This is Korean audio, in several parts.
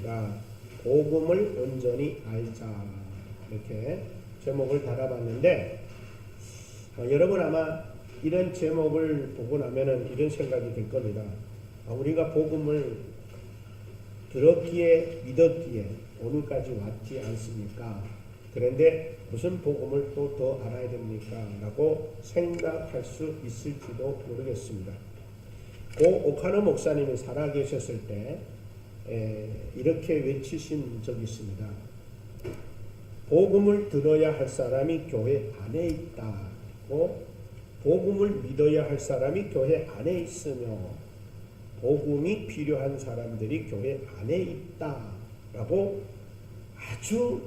있습니다. 복음을 온전히 알자, 이렇게 제목을 달아봤는데, 여러분 아마 이런 제목을 보고 나면은 이런 생각이 들 겁니다. 우리가 복음을 들었기에 믿었기에 오늘까지 왔지 않습니까? 그런데 무슨 복음을 또 더 알아야 됩니까? 라고 생각할 수 있을지도 모르겠습니다. 고 오카노 목사님이 살아계셨을 때 이렇게 외치신 적이 있습니다. 복음을 들어야 할 사람이 교회 안에 있다고, 복음을 믿어야 할 사람이 교회 안에 있으며 복음이 필요한 사람들이 교회 안에 있다라고 아주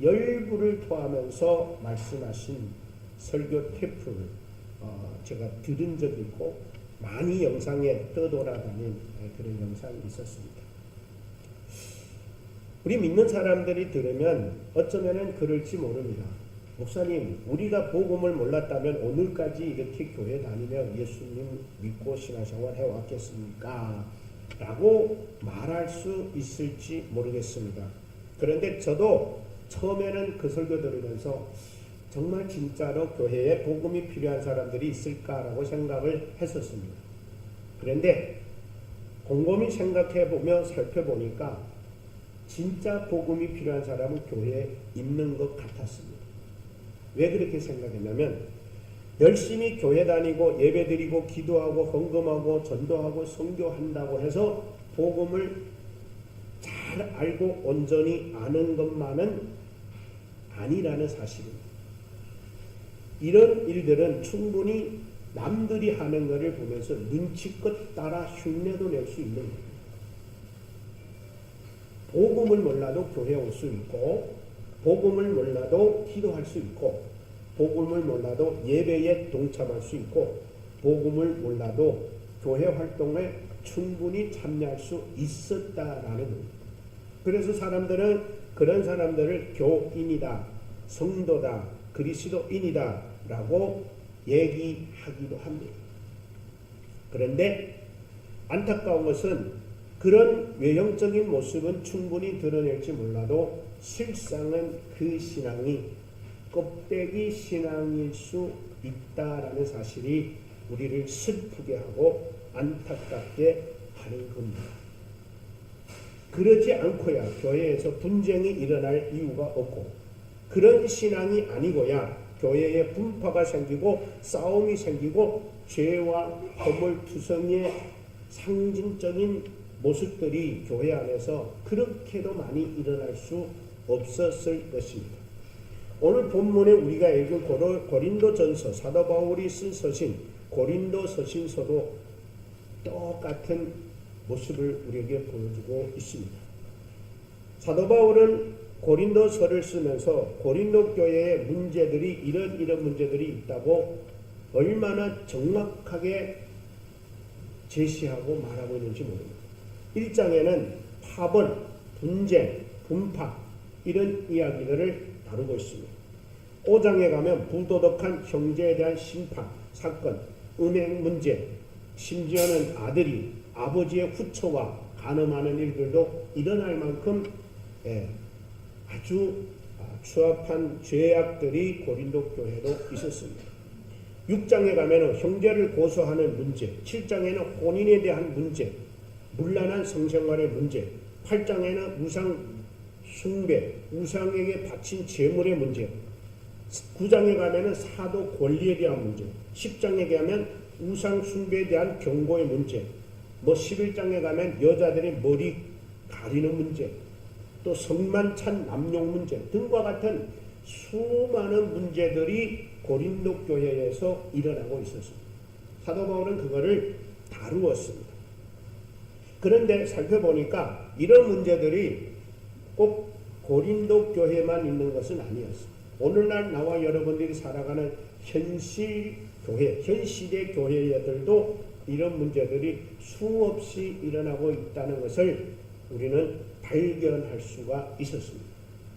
열불을 토하면서 말씀하신 설교 테이프를 제가 들은 적이 있고 많이 영상에 떠돌아다닌 그런 영상이 있었습니다. 우리 믿는 사람들이 들으면 어쩌면 그럴지 모릅니다. 목사님, 우리가 복음을 몰랐다면 오늘까지 이렇게 교회 다니며 예수님 믿고 신앙생활 해왔겠습니까? 라고 말할 수 있을지 모르겠습니다. 그런데 저도 처음에는 그 설교 들으면서 정말 진짜로 교회에 복음이 필요한 사람들이 있을까라고 생각을 했었습니다. 그런데 곰곰이 생각해보며 살펴보니까 진짜 복음이 필요한 사람은 교회에 있는 것 같았습니다. 왜 그렇게 생각했냐면 열심히 교회 다니고 예배드리고 기도하고 헌금하고 전도하고 선교한다고 해서 복음을 잘 알고 온전히 아는 것만은 아니라는 사실입니다. 이런 일들은 충분히 남들이 하는 것을 보면서 눈치껏 따라 흉내도 낼 수 있는 거예요. 복음을 몰라도 교회에 올 수 있고, 복음을 몰라도 기도할 수 있고, 복음을 몰라도 예배에 동참할 수 있고, 복음을 몰라도 교회 활동에 충분히 참여할 수 있었다라는 겁니다. 그래서 사람들은 그런 사람들을 교인이다, 성도다, 그리스도인이다 라고 얘기하기도 합니다. 그런데 안타까운 것은 그런 외형적인 모습은 충분히 드러낼지 몰라도 실상은 그 신앙이 껍데기 신앙일 수 있다라는 사실이 우리를 슬프게 하고 안타깝게 하는 겁니다. 그러지 않고야 교회에서 분쟁이 일어날 이유가 없고, 그런 신앙이 아니고야 교회에 분파가 생기고 싸움이 생기고 죄와 허물투성이의 상징적인 모습들이 교회 안에서 그렇게도 많이 일어날 수 없었을 것입니다. 오늘 본문에 우리가 읽은 고린도전서, 사도 바울이 쓴 서신 고린도서신서도 똑같은 모습을 우리에게 보여주고 있습니다. 사도 바울은 고린도서를 쓰면서 고린도 교회의 문제들이 이런 문제들이 있다고 얼마나 정확하게 제시하고 말하고 있는지 모릅니다. 1장에는 파벌, 분쟁, 분파 이런 이야기들을 다루고 있습니다. 5장에 가면 부도덕한 형제에 대한 심판, 사건, 은행 문제, 심지어는 아들이 아버지의 후처와 간음하는 일들도 일어날 만큼 아주 추악한 죄악들이 고린도 교회도 있었습니다. 6장에 가면 형제를 고소하는 문제, 7장에는 혼인에 대한 문제, 문란한 성생활의 문제, 8장에는 우상 숭배, 우상에게 바친 재물의 문제, 9장에 가면 사도 권리에 대한 문제, 10장에 가면 우상 숭배에 대한 경고의 문제, 11장에 가면 여자들의 머리 가리는 문제, 또 성만 찬 남용 문제 등과 같은 수많은 문제들이 고린도 교회에서 일어나고 있었습니다. 사도 바울은 그거를 다루었습니다. 그런데 살펴보니까 이런 문제들이 꼭 고린도 교회만 있는 것은 아니었습니다. 오늘날 나와 여러분들이 살아가는 현실 교회, 현실의 교회들도 이런 문제들이 수없이 일어나고 있다는 것을 우리는 발견할 수가 있었습니다.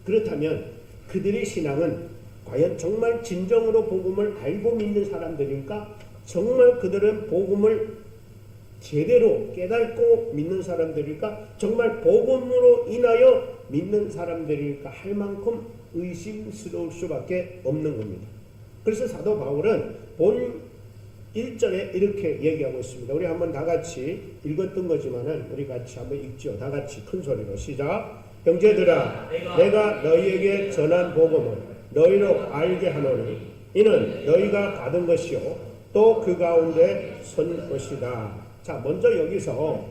그렇다면 그들의 신앙은 과연 정말 진정으로 복음을 알고 믿는 사람들일까? 정말 그들은 복음을 제대로 깨닫고 믿는 사람들일까? 정말 복음으로 인하여 믿는 사람들일까 할 만큼 의심스러울 수밖에 없는 겁니다. 그래서 사도 바울은 본 1절에 이렇게 얘기하고 있습니다. 우리 한번 다 같이 읽었던 거지만은 우리 같이 한번 읽죠. 다 같이 큰 소리로 시작. 형제들아, 내가 너희에게 전한 복음을 너희로 알게 하노니 이는 너희가 받은 것이요 또 그 가운데 선 것이다. 자, 먼저 여기서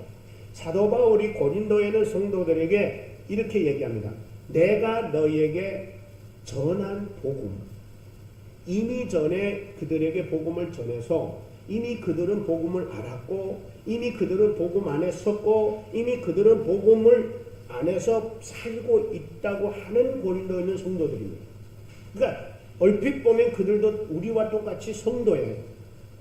사도 바울이 고린도에 있는 성도들에게 이렇게 얘기합니다. 내가 너희에게 전한 복음. 이미 전에 그들에게 복음을 전해서 이미 그들은 복음을 알았고 이미 그들은 복음 안에 섰고 이미 그들은 복음을 안에서 살고 있다고 하는 고린도에 있는 성도들입니다. 그러니까 얼핏 보면 그들도 우리와 똑같이 성도예요.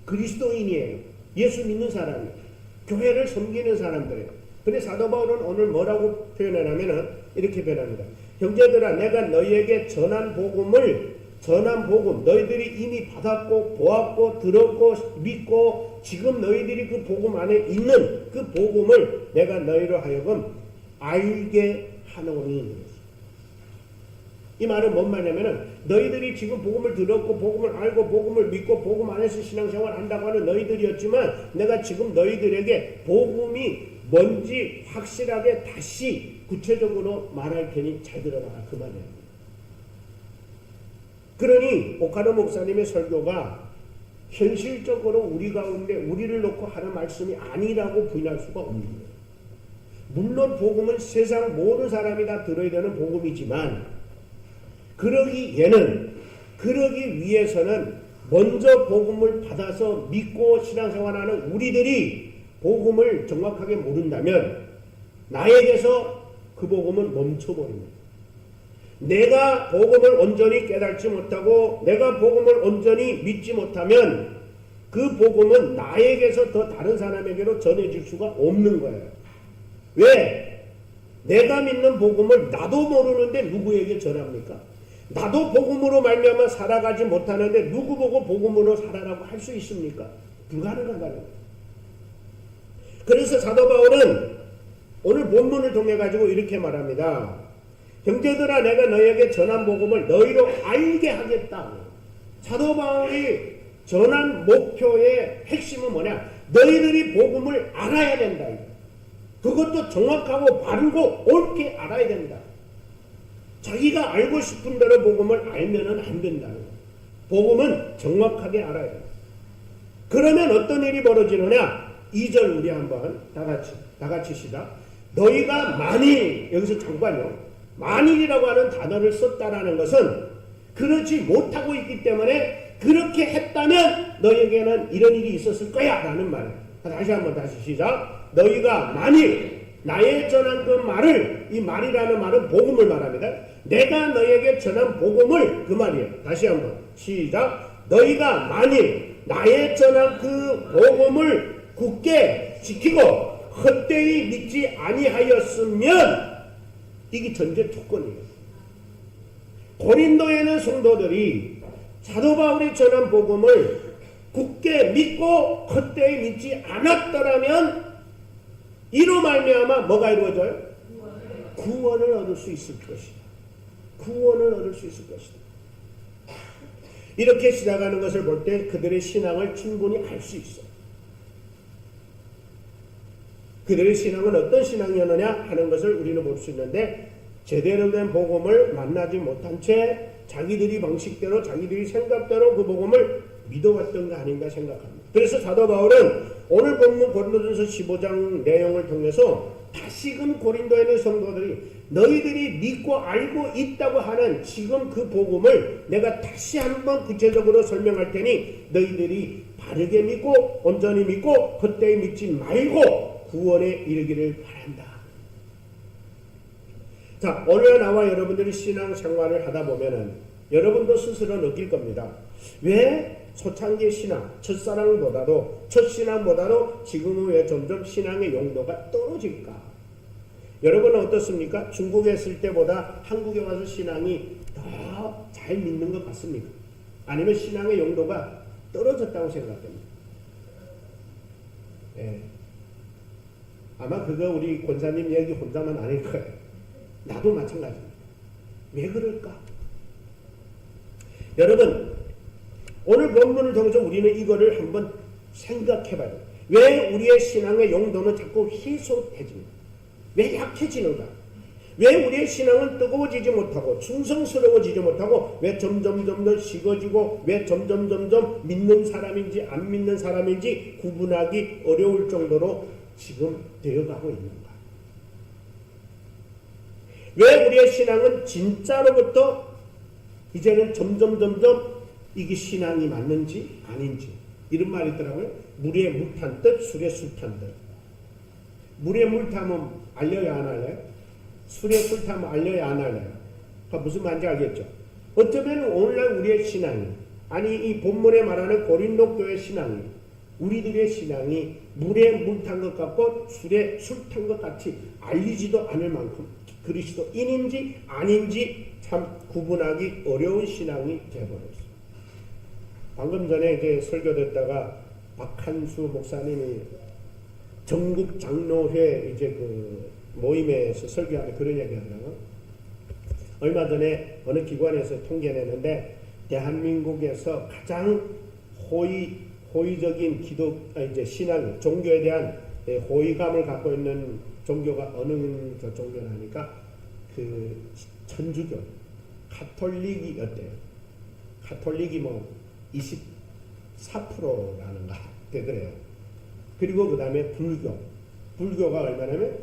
그리스도인이에요. 예수 믿는 사람이에요. 교회를 섬기는 사람들이에요. 근데 사도 바울은 오늘 뭐라고 표현하냐면은 이렇게 표현합니다. 형제들아, 내가 너희에게 전한 복음 너희들이 이미 받았고 보았고 들었고 믿고 지금 너희들이 그 복음 안에 있는 그 복음을 내가 너희로 하여금 알게 하노니. 이 말은 뭔 말이냐면은 너희들이 지금 복음을 들었고 복음을 알고 복음을 믿고 복음 안에서 신앙생활 한다고 하는 너희들이었지만 내가 지금 너희들에게 복음이 뭔지 확실하게 다시 구체적으로 말할 테니 잘 들어봐라, 그 말이에요. 그러니 오카노 목사님의 설교가 현실적으로 우리 가운데 우리를 놓고 하는 말씀이 아니라고 부인할 수가 없는 거예요. 물론 복음은 세상 모든 사람이 다 들어야 되는 복음이지만 그러기 위해서는 먼저 복음을 받아서 믿고 신앙생활하는 우리들이 복음을 정확하게 모른다면 나에게서 그 복음은 멈춰버립니다. 내가 복음을 온전히 깨닫지 못하고 내가 복음을 온전히 믿지 못하면 그 복음은 나에게서 더 다른 사람에게로 전해질 수가 없는 거예요. 왜? 내가 믿는 복음을 나도 모르는데 누구에게 전합니까? 나도 복음으로 말미암아 살아가지 못하는데 누구 보고 복음으로 살아라고 할 수 있습니까? 불가능하다는 거예요. 그래서 사도 바울은 오늘 본문을 통해 가지고 이렇게 말합니다. 형제들아, 내가 너희에게 전한 복음을 너희로 알게 하겠다. 사도 바울이 전한 목표의 핵심은 뭐냐? 너희들이 복음을 알아야 된다. 그것도 정확하고 바르고 옳게 알아야 된다. 자기가 알고 싶은 대로 복음을 알면은 안 된다는 거예요. 복음은 정확하게 알아야 돼요. 그러면 어떤 일이 벌어지느냐? 2절 우리 한번 다 같이 시작. 너희가 만일, 여기서 장관요, 만일이라고 하는 단어를 썼다라는 것은 그렇지 못하고 있기 때문에 그렇게 했다면 너희에게는 이런 일이 있었을 거야 라는 말이에요. 다시 시작. 너희가 만일 나의 전한 그 말을, 이 말이라는 말은 복음을 말합니다. 내가 너희에게 전한 복음을, 그 말이에요. 다시 한번 시작. 너희가 만일 나의 전한 그 복음을 굳게 지키고 헛되이 믿지 아니하였으면, 이게 전제 조건이에요. 고린도에는 성도들이 사도 바울이 전한 복음을 굳게 믿고 헛되이 믿지 않았더라면 이로 말미암아 뭐가 이루어져요? 구원을 얻을 수 있을 것이다. 구원을 얻을 수 있을 것이다. 이렇게 시작하는 것을 볼 때 그들의 신앙을 충분히 알 수 있어요. 그들의 신앙은 어떤 신앙이었느냐 하는 것을 우리는 볼 수 있는데, 제대로 된 복음을 만나지 못한 채 자기들이 방식대로 자기들이 생각대로 그 복음을 믿어왔던 거 아닌가 생각합니다. 그래서 사도 바울은 오늘 본문 고린도전서 15장 내용을 통해서 다시금 고린도에 있는 성도들이 너희들이 믿고 알고 있다고 하는 지금 그 복음을 내가 다시 한번 구체적으로 설명할 테니 너희들이 바르게 믿고 온전히 믿고 헛되이 믿지 말고 구원에 이르기를 바란다. 자, 오늘 나와 여러분들이 신앙생활을 하다 보면은 여러분도 스스로 느낄 겁니다. 왜 초창기 신앙, 첫신앙보다도 지금은 왜 점점 신앙의 용도가 떨어질까? 여러분은 어떻습니까? 중국에 있을 때보다 한국에 와서 신앙이 더 잘 믿는 것 같습니까? 아니면 신앙의 용도가 떨어졌다고 생각됩니다? 예. 아마 그거 우리 권사님 얘기 혼자만 아닐 거예요. 나도 마찬가지입니다. 왜 그럴까? 여러분, 오늘 본문을 통해서 우리는 이거를 한번 생각해 봐요. 왜 우리의 신앙의 용도는 자꾸 희소해집니까? 왜 약해지는가? 왜 우리의 신앙은 뜨거워지지 못하고 충성스러워지지 못하고 왜 점점 식어지고 왜 점점 믿는 사람인지 안 믿는 사람인지 구분하기 어려울 정도로 지금 되어가고 있는가? 왜 우리의 신앙은 진짜로부터 이제는 점점 이게 신앙이 맞는지 아닌지 이런 말이 있더라고요. 물에 물 탄 듯 술에 술 탄 듯. 물에 물 타면 알려야 안 알려요? 술에 술 타면 알려야 안 알려요? 무슨 말인지 알겠죠? 어쩌면 오늘날 우리의 신앙이 아니 이 본문에 말하는 고린도 교회 신앙이 우리들의 신앙이 물에 물 탄 것 같고 술에 술 탄 것 같이 알리지도 않을 만큼 그리스도인인지 아닌지 참 구분하기 어려운 신앙이 되어버렸어요. 방금 전에 이제 설교 듣다가 박한수 목사님이 전국 장로회 이제 그 모임에서 설교하는 그런 얘기 하더라고요. 얼마 전에 어느 기관에서 통계내는데 대한민국에서 가장 호의적인 이제 신앙, 종교에 대한 호의감을 갖고 있는 종교가 어느 종교라니까 그 천주교, 가톨릭이 어때요? 가톨릭이 뭐 24%라는가 되더래요. 그리고 그 다음에 불교가 얼마냐면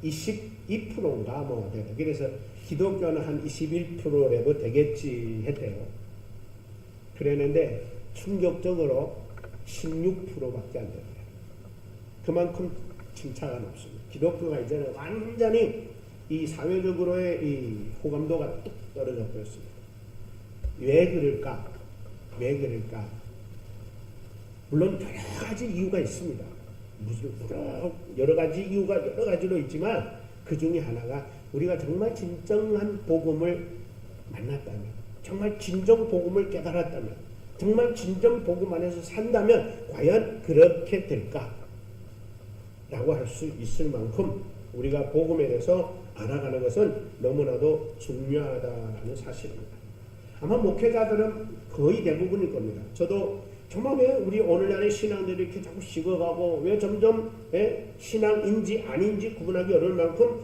22%인가 뭐 되네. 그래서 기독교는 한 21%라도 되겠지 했대요. 그랬는데 충격적으로 16%밖에 안 돼요. 그만큼 칭찬은 없습니다. 기독교가 이제는 완전히 이 사회적으로의 이 호감도가 뚝 떨어져 버렸습니다. 왜 그럴까? 물론 여러 가지 이유가 있습니다. 여러 가지 이유가 여러 가지로 있지만 그 중에 하나가 우리가 정말 진정한 복음을 만났다면, 정말 진정 복음을 깨달았다면, 정말 진정 복음 안에서 산다면 과연 그렇게 될까? 라고 할 수 있을 만큼 우리가 복음에 대해서 알아가는 것은 너무나도 중요하다는 사실입니다. 아마 목회자들은 거의 대부분일 겁니다. 저도 정말 왜 우리 오늘날의 신앙들이 이렇게 자꾸 식어가고 왜 점점 신앙인지 아닌지 구분하기 어려울 만큼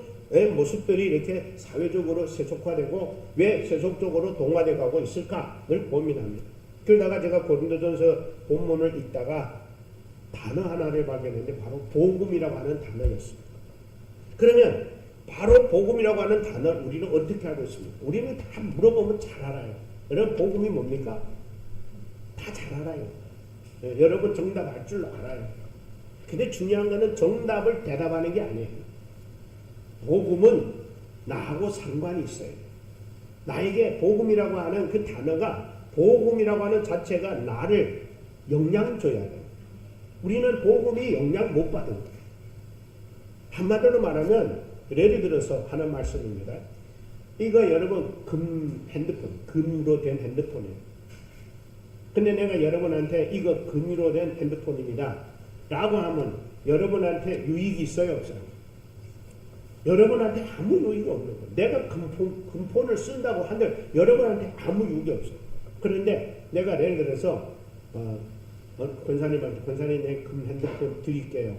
모습들이 이렇게 사회적으로 세속화되고 왜 세속적으로 동화되어 가고 있을까를 고민합니다. 그러다가 제가 고린도전서 본문을 읽다가 단어 하나를 발견했는데 바로 복음이라고 하는 단어였습니다. 그러면 바로 복음이라고 하는 단어를 우리는 어떻게 알고 있습니까? 우리는 다 물어보면 잘 알아요. 여러분 복음이 뭡니까? 다 잘 알아요. 여러분 정답 알 줄 알아요. 근데 중요한 거는 정답을 대답하는 게 아니에요. 복음은 나하고 상관이 있어요. 나에게 복음이라고 하는 그 단어가 복음이라고 하는 자체가 나를 영향 줘야 돼요. 우리는 복음이 영향 못 받은 거예요. 한마디로 말하면 예를 들어서 하는 말씀입니다. 이거 여러분 핸드폰, 금으로 된 핸드폰이에요. 근데 내가 여러분한테 이거 금으로 된 핸드폰입니다 라고 하면 여러분한테 유익이 있어요? 없어요? 여러분한테 아무 유익이 없는 거예요. 내가 금폰을 쓴다고 한들 여러분한테 아무 유익이 없어요. 그런데 내가 예를 들어서 권사님한테 권사님 내 금 핸드폰 드릴게요.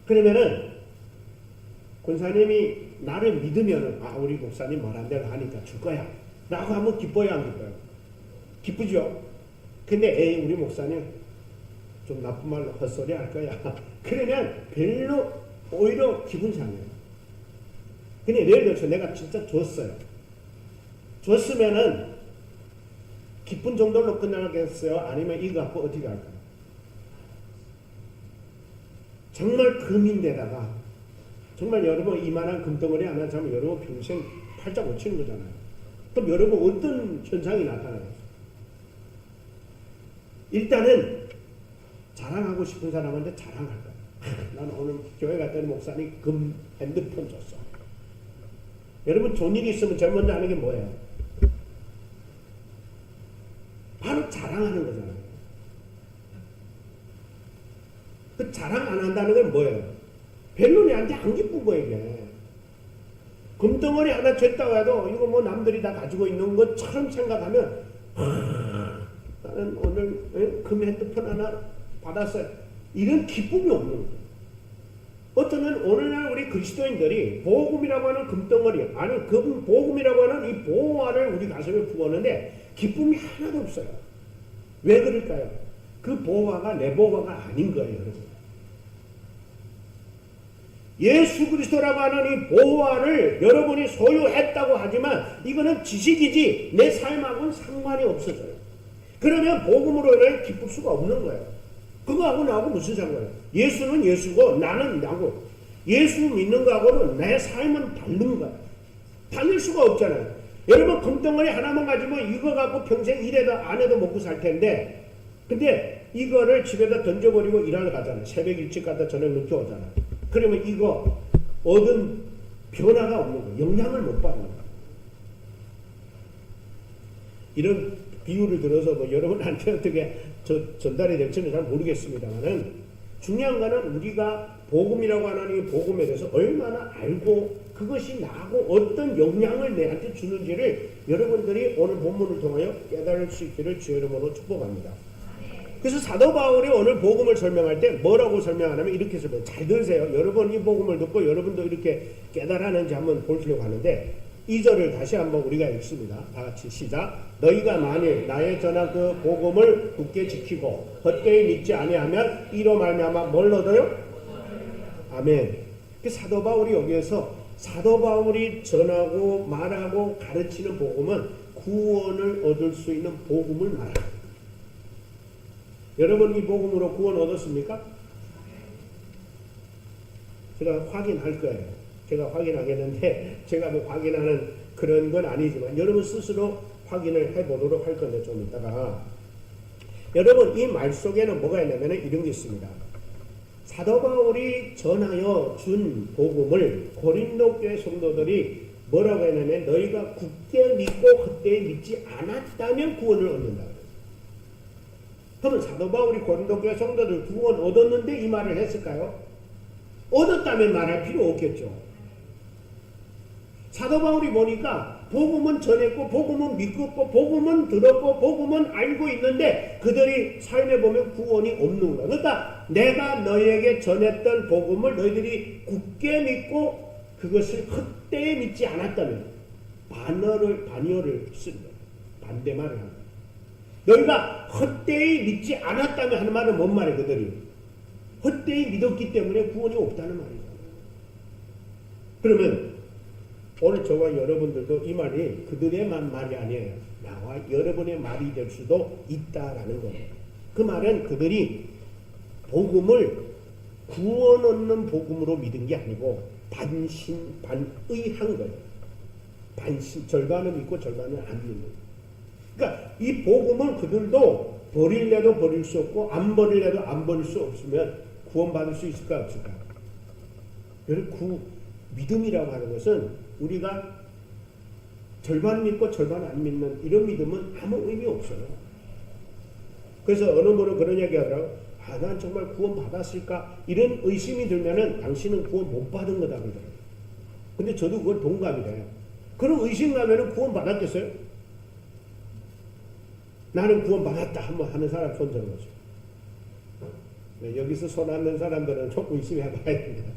그러면은 권사님이 나를 믿으면은 우리 목사님 말한 대로 하니까 줄 거야 라고 하면 기뻐요 안 기뻐요? 기쁘죠? 근데 우리 목사님 좀 나쁜 말로 헛소리 할 거야 그러면 별로 오히려 기분 상해요. 근데 예를 들어서 내가 진짜 줬으면은 기쁜 정도로 끝나겠어요? 아니면 이거 갖고 어떻게 할까요? 정말 금인데다가 정말 여러분 이만한 금덩어리 하나 잡으면 여러분 평생 팔자 못 치는 거잖아요. 그럼 여러분 어떤 현상이 나타나요? 일단은 자랑하고 싶은 사람한테 자랑할 거야. 나는 오늘 교회 갔더니 목사님 금 핸드폰 줬어. 여러분 좋은 일이 있으면 제일 먼저 하는 게 뭐예요? 바로 자랑하는 거잖아요. 그 자랑 안 한다는 건 뭐예요? 별로 내한테 안 기쁜 거야 이게. 금덩어리 하나 줬다고 해도 이거 뭐 남들이 다 가지고 있는 것처럼 생각하면 나는 오늘 금 핸드폰 하나 받았어요. 이런 기쁨이 없는 거예요. 어쩌면 오늘날 우리 그리스도인들이 복음이라고 하는 금덩어리, 아니 그 복음이라고 하는 이 보화를 우리 가슴에 부었는데 기쁨이 하나도 없어요. 왜 그럴까요? 그 보화가 내 보화가 아닌 거예요, 여러분. 예수 그리스도라고 하는 이 보화를 여러분이 소유했다고 하지만 이거는 지식이지 내 삶하고는 상관이 없어져요. 그러면 복음으로 인해 기쁠 수가 없는 거예요. 그거하고 나하고 무슨 상관이에요? 예수는 예수고 나는 나고 예수 믿는 거하고는 내 삶은 다른 거예요. 다를 수가 없잖아요. 여러분 금덩어리 하나만 가지고 이거 갖고 평생 일해도 안 해도 먹고 살 텐데 근데 이거를 집에다 던져버리고 일하러 가잖아요. 새벽 일찍 갔다 저녁 늦게 오잖아요. 그러면 이거 얻은 변화가 없는 거예요. 영향을 못 받는 거예요. 이런 비유를 들어서 뭐 여러분한테 어떻게 전달이 될지는 잘 모르겠습니다만은 중요한 거는 우리가 복음이라고 하는 이 복음에 대해서 얼마나 알고 그것이 나하고 어떤 영향을 내한테 주는지를 여러분들이 오늘 본문을 통하여 깨달을 수 있기를 주의 이름으로 축복합니다. 그래서 사도 바울이 오늘 복음을 설명할 때 뭐라고 설명하냐면 이렇게 설명해요. 잘 들으세요. 여러분 이 복음을 듣고 여러분도 이렇게 깨달았는지 한번 보시려고 하는데 2절을 다시 한번 우리가 읽습니다. 다 같이 시작. 너희가 만일 나의 전한 그 복음을 굳게 지키고 헛되이 믿지 아니하면 이로 말미암아 뭘 얻어요? 아멘. 그 사도 바울이 여기에서 사도 바울이 전하고 말하고 가르치는 복음은 구원을 얻을 수 있는 복음을 말합니다. 여러분 이 복음으로 구원 얻었습니까? 제가 확인할 거예요. 제가 확인하겠는데 제가 뭐 확인하는 그런 건 아니지만 여러분 스스로 확인을 해보도록 할 건데 좀 이따가 여러분 이 말 속에는 뭐가 있냐면 이런 게 있습니다. 사도 바울이 전하여 준 복음을 고린도 교회 성도들이 뭐라고 했냐면 너희가 굳게 믿고 헛되이 믿지 않았다면 구원을 얻는다. 그러면 사도 바울이 고린도 교회 성도들 구원 얻었는데 이 말을 했을까요? 얻었다면 말할 필요 없겠죠. 사도 바울이 보니까 복음은 전했고 복음은 믿고 복음은 들었고 복음은 알고 있는데 그들이 삶에 보면 구원이 없는 거야. 그러니까 내가 너희에게 전했던 복음을 너희들이 굳게 믿고 그것을 헛되이 믿지 않았다면 반어를 쓴 거야. 반대말을 하는 거야. 너희가 헛되이 믿지 않았다면 하는 말은 뭔 말이에요? 그들이 헛되이 믿었기 때문에 구원이 없다는 말이죠. 그러면 오늘 저와 여러분들도 이 말이 그들의만 말이 아니에요. 나와 여러분의 말이 될 수도 있다라는 거예요. 그 말은 그들이 복음을 구원 얻는 복음으로 믿은 게 아니고 반신반의한 거예요. 절반은 믿고 절반은 안 믿는 거예요. 그러니까 이 복음을 그들도 버릴래도 버릴 수 없고 안 버릴래도 안 버릴 수 없으면 구원받을 수 있을까 없을까? 그 믿음이라고 하는 것은 우리가 절반 믿고 절반 안 믿는 이런 믿음은 아무 의미 없어요. 그래서 어느 분은 그런 얘기 하더라고요. 난 정말 구원 받았을까? 이런 의심이 들면은 당신은 구원 못 받은 거다 그러더라고요. 근데 저도 그걸 동감이 돼요. 그런 의심 가면은 구원 받았겠어요? 나는 구원 받았다 한번 하는 사람 손 들어보죠. 네, 여기서 손 안 든 사람들은 좀 의심해 봐야 됩니다.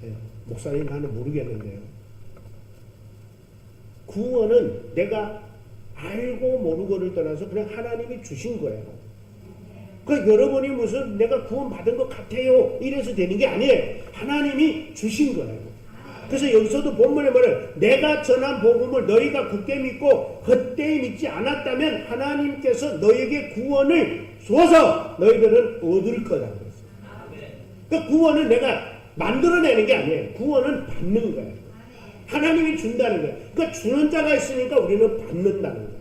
네, 목사님 나는 모르겠는데요. 구원은 내가 알고 모르고를 떠나서 그냥 하나님이 주신 거예요. 그러니까 여러분이 무슨 내가 구원 받은 것 같아요 이래서 되는 게 아니에요. 하나님이 주신 거예요. 그래서 여기서도 본문에 말해요. 내가 전한 복음을 너희가 굳게 믿고 헛되이 믿지 않았다면 하나님께서 너희에게 구원을 주어서 너희들은 얻을 거다 그랬어요. 그러니까 구원은 내가 만들어내는 게 아니에요. 구원은 받는 거예요. 하나님이 준다는 거예요. 그러니까 주는 자가 있으니까 우리는 받는다는 거예요.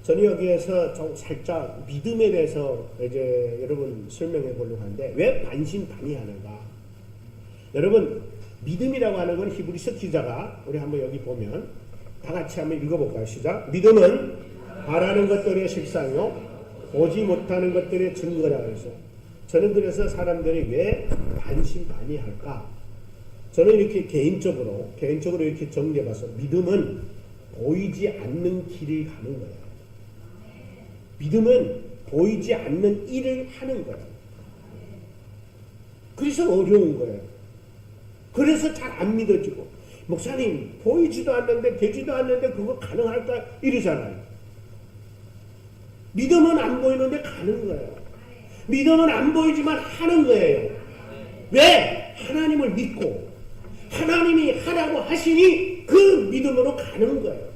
저는 여기에서 좀 살짝 믿음에 대해서 이제 여러분 설명해 보려고 하는데 왜 반신반의하는가? 여러분 믿음이라고 하는 건 히브리서 기자가 우리 한번 여기 보면 다 같이 한번 읽어볼까요? 시작. 믿음은 바라는 것들의 실상이요 보지 못하는 것들의 증거라 그래서 저는 그래서 사람들이 왜 반신반의할까? 저는 이렇게 개인적으로 이렇게 정리해봐서 믿음은 보이지 않는 길을 가는 거예요. 믿음은 보이지 않는 일을 하는 거예요. 그래서 어려운 거예요. 그래서 잘 안 믿어지고, 목사님 보이지도 않는데 되지도 않는데 그거 가능할까? 이러잖아요. 믿음은 안 보이는데 가는 거예요. 믿음은 안 보이지만 하는 거예요. 왜? 하나님을 믿고 하나님이 하라고 하시니 그 믿음으로 가는 거예요.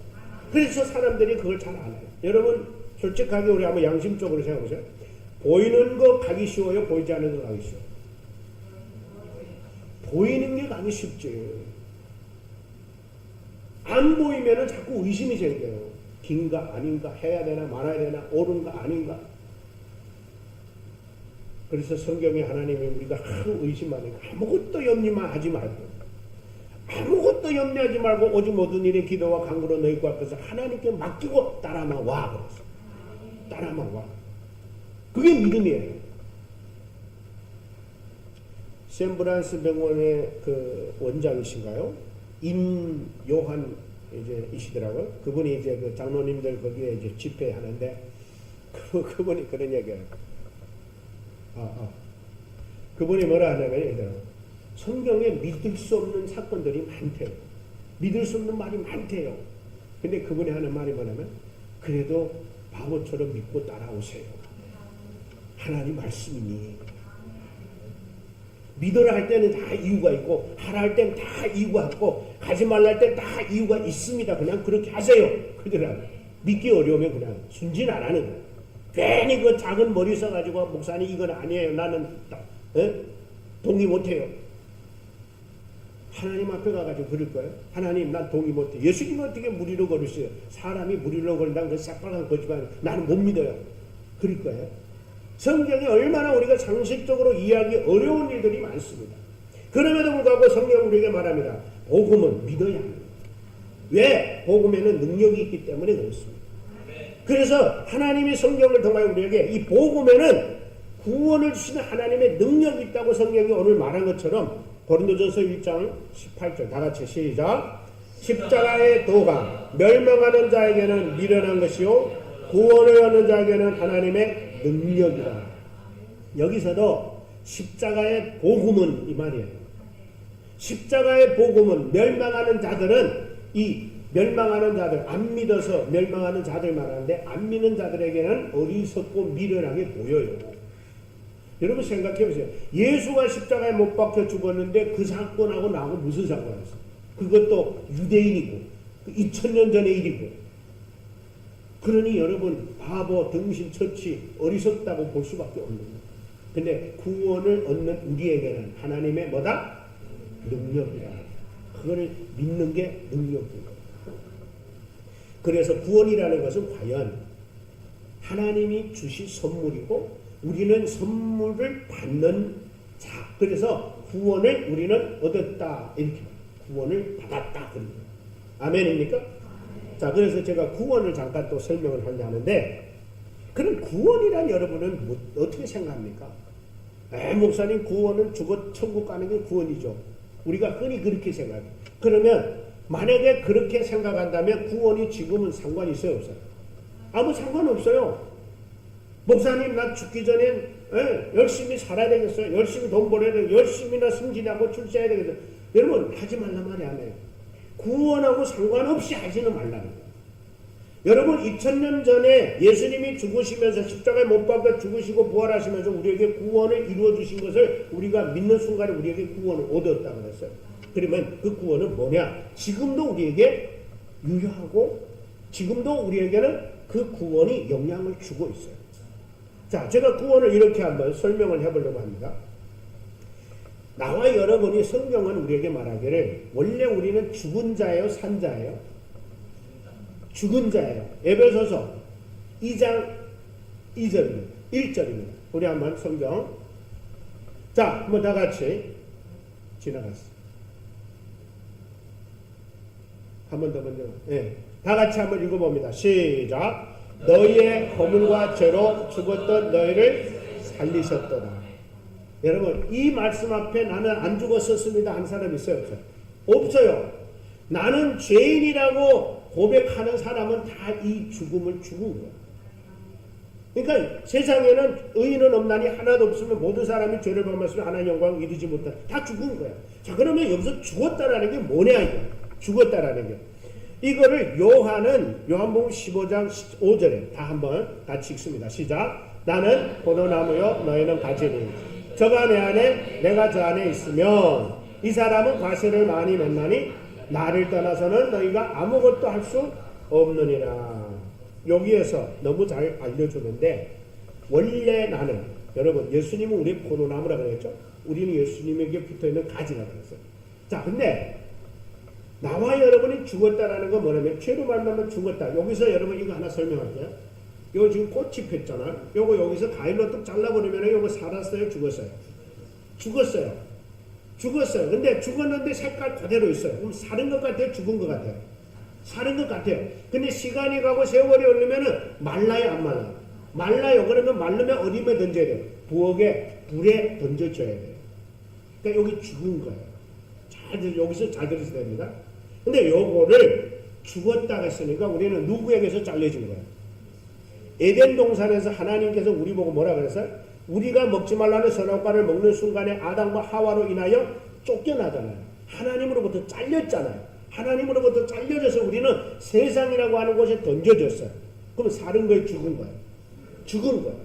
그래서 사람들이 그걸 잘 안 해요. 여러분 솔직하게 우리 한번 양심적으로 생각해보세요. 보이는 거 가기 쉬워요? 보이지 않는 거 가기 쉬워요? 보이는 게 가기 쉽지. 안 보이면 자꾸 의심이 생겨요. 긴가 아닌가, 해야 되나 말아야 되나, 옳은가 아닌가. 그래서 성경에 하나님이 우리가 하루 의심하니까 아무것도 염려만 하지 말고, 아무것도 염려하지 말고 오직 모든 일에 기도와 간구로 너희 앞에서 하나님께 맡기고 따라만 와. 그랬어. 따라만 와. 그게 믿음이에요. 샌브란스 병원의 그 원장이신가요? 임요한 이제 이시더라고요. 그분이 이제 그 장로님들 거기에 이제 집회하는데 그분이 그런 얘기예요. 그분이 뭐라 하냐면 성경에 믿을 수 없는 사건들이 많대요. 믿을 수 없는 말이 많대요. 근데 그분이 하는 말이 뭐냐면 그래도 바보처럼 믿고 따라오세요. 하나님 말씀이니. 믿으라 할 때는 다 이유가 있고 하라 할 때는 다 이유가 있고 가지 말라 할 때는 다 이유가 있습니다. 그냥 그렇게 하세요. 그들은 믿기 어려우면 그냥 순진 안 하는 거예요. 괜히 그 작은 머리 써가지고 목사님 이건 아니에요. 나는 동의 못해요. 하나님 앞에 가가지고 그럴 거예요. 하나님 난 동의 못해. 예수님은 어떻게 무리로 걸으세요? 사람이 무리로 걸린다는 그 새빨간 거짓말 나는 못 믿어요. 그럴 거예요. 성경이 얼마나 우리가 상식적으로 이해하기 어려운 일들이 많습니다. 그럼에도 불구하고 성경은 우리에게 말합니다. 복음은 믿어야 합니다. 왜? 복음에는 능력이 있기 때문에 그렇습니다. 그래서 하나님이 성경을 통하여 우리에게 이 복음에는 구원을 주시는 하나님의 능력이 있다고 성경이 오늘 말한 것처럼 고린도전서 1장 18절 다 같이 시작. 십자가의 도가 멸망하는 자에게는 미련한 것이요 구원을 얻는 자에게는 하나님의 능력이다. 여기서도 십자가의 복음은 이 말이에요. 십자가의 복음은 멸망하는 자들은 이 멸망하는 자들, 안 믿어서 멸망하는 자들 말하는데 안 믿는 자들에게는 어리석고 미련하게 보여요. 여러분 생각해 보세요. 예수가 십자가에 못 박혀 죽었는데 그 사건하고 나하고 무슨 상관이 있어요? 그것도 유대인이고 2000년 전의 일이고. 그러니 여러분 바보, 등신, 처치, 어리석다고 볼 수밖에 없는 거예요. 근데 구원을 얻는 우리에게는 하나님의 뭐다? 능력이다. 그거를 믿는 게 능력이다. 그래서 구원이라는 것은 과연 하나님이 주신 선물이고 우리는 선물을 받는 자. 그래서 구원을 우리는 얻었다. 이렇게 구원을 받았다. 그런 거예요. 아멘입니까? 자, 그래서 제가 구원을 잠깐 또 설명을 하는데 그럼 구원이란 여러분은 어떻게 생각합니까? 목사님 구원은 죽어 천국 가는 게 구원이죠. 우리가 흔히 그렇게 생각해요. 그러면 만약에 그렇게 생각한다면 구원이 지금은 상관이 있어요? 없어요? 아무 상관없어요. 목사님 나 죽기 전엔 열심히 살아야 되겠어요. 열심히 돈 벌어야 되겠어요. 열심히나 승진하고 출세해야 되겠어요. 여러분 하지 말란 말이 아니에요. 구원하고 상관없이 하지는 말라는 거예요. 여러분 2000년 전에 예수님이 죽으시면서 십자가에 못 박혀 죽으시고 부활하시면서 우리에게 구원을 이루어 주신 것을 우리가 믿는 순간에 우리에게 구원을 얻었다고 그랬어요. 그러면 그 구원은 뭐냐? 지금도 우리에게 유효하고 지금도 우리에게는 그 구원이 영향을 주고 있어요. 자, 제가 구원을 이렇게 한번 설명을 해보려고 합니다. 나와 여러분이 성경은 우리에게 말하기를 원래 우리는 죽은 자예요, 산 자예요? 죽은 자예요. 에베소서 2장 2절입니다. 1절입니다. 우리 한번 성경. 자, 한번 다 같이 지나갔어요. 한 번 더 먼저. 네. 다 같이 한번 읽어봅니다. 시작. 너희의 허물과 죄로 죽었던 너희를 살리셨도다. 여러분 이 말씀 앞에 나는 안 죽었었습니다 한 사람 있어요? 없어요? 없어요. 나는 죄인이라고 고백하는 사람은 다 이 죽음을 죽은 거예요. 그러니까 세상에는 의인은 없나니 하나도 없으면 모든 사람이 죄를 범했으면 하나님 영광 이루지 못한 다 죽은 거야. 자 그러면 여기서 죽었다라는 게 뭐냐 이거. 죽었다라는 게. 이거를 요한복음 15장 5절에 다 한번 같이 읽습니다. 시작. 나는 포도나무요 너희는 가지니 저가 내 안에 내가 저 안에 있으면 이 사람은 과실을 많이 맺나니 나를 떠나서는 너희가 아무것도 할 수 없느니라. 여기에서 너무 잘 알려주는데 원래 나는 여러분 예수님은 우리 포도나무라 그랬죠. 우리는 예수님에게 붙어있는 가지라 그랬어요. 자 근데 나와 여러분이 죽었다라는 건 뭐냐면 죄로 말하면 죽었다. 여기서 여러분 이거 하나 설명할게요. 이거 지금 꽃이 폈잖아. 요거 여기서 가위로 뚝 잘라버리면 요거 살았어요? 죽었어요? 죽었어요. 죽었어요. 근데 죽었는데 색깔 그대로 있어요. 그럼 살은 것 같아요? 죽은 것 같아요? 살은 것 같아요. 근데 시간이 가고 세월이 흐르면은 말라요? 안 말라요? 말라요. 그러면 말르면 어디에 던져야 돼요? 부엌에 불에 던져줘야 돼요. 그러니까 여기 죽은 거예요. 여기서 잘 들으셔야 됩니다. 근데 요거를 죽었다 했으니까 우리는 누구에게서 잘려진 거예요? 에덴 동산에서 하나님께서 우리 보고 뭐라 그랬어요? 우리가 먹지 말라는 선악과를 먹는 순간에 아담과 하와로 인하여 쫓겨나잖아요. 하나님으로부터 잘렸잖아요. 하나님으로부터 잘려져서 우리는 세상이라고 하는 곳에 던져졌어요. 그럼 사는 거에 죽은 거예요. 죽은 거예요.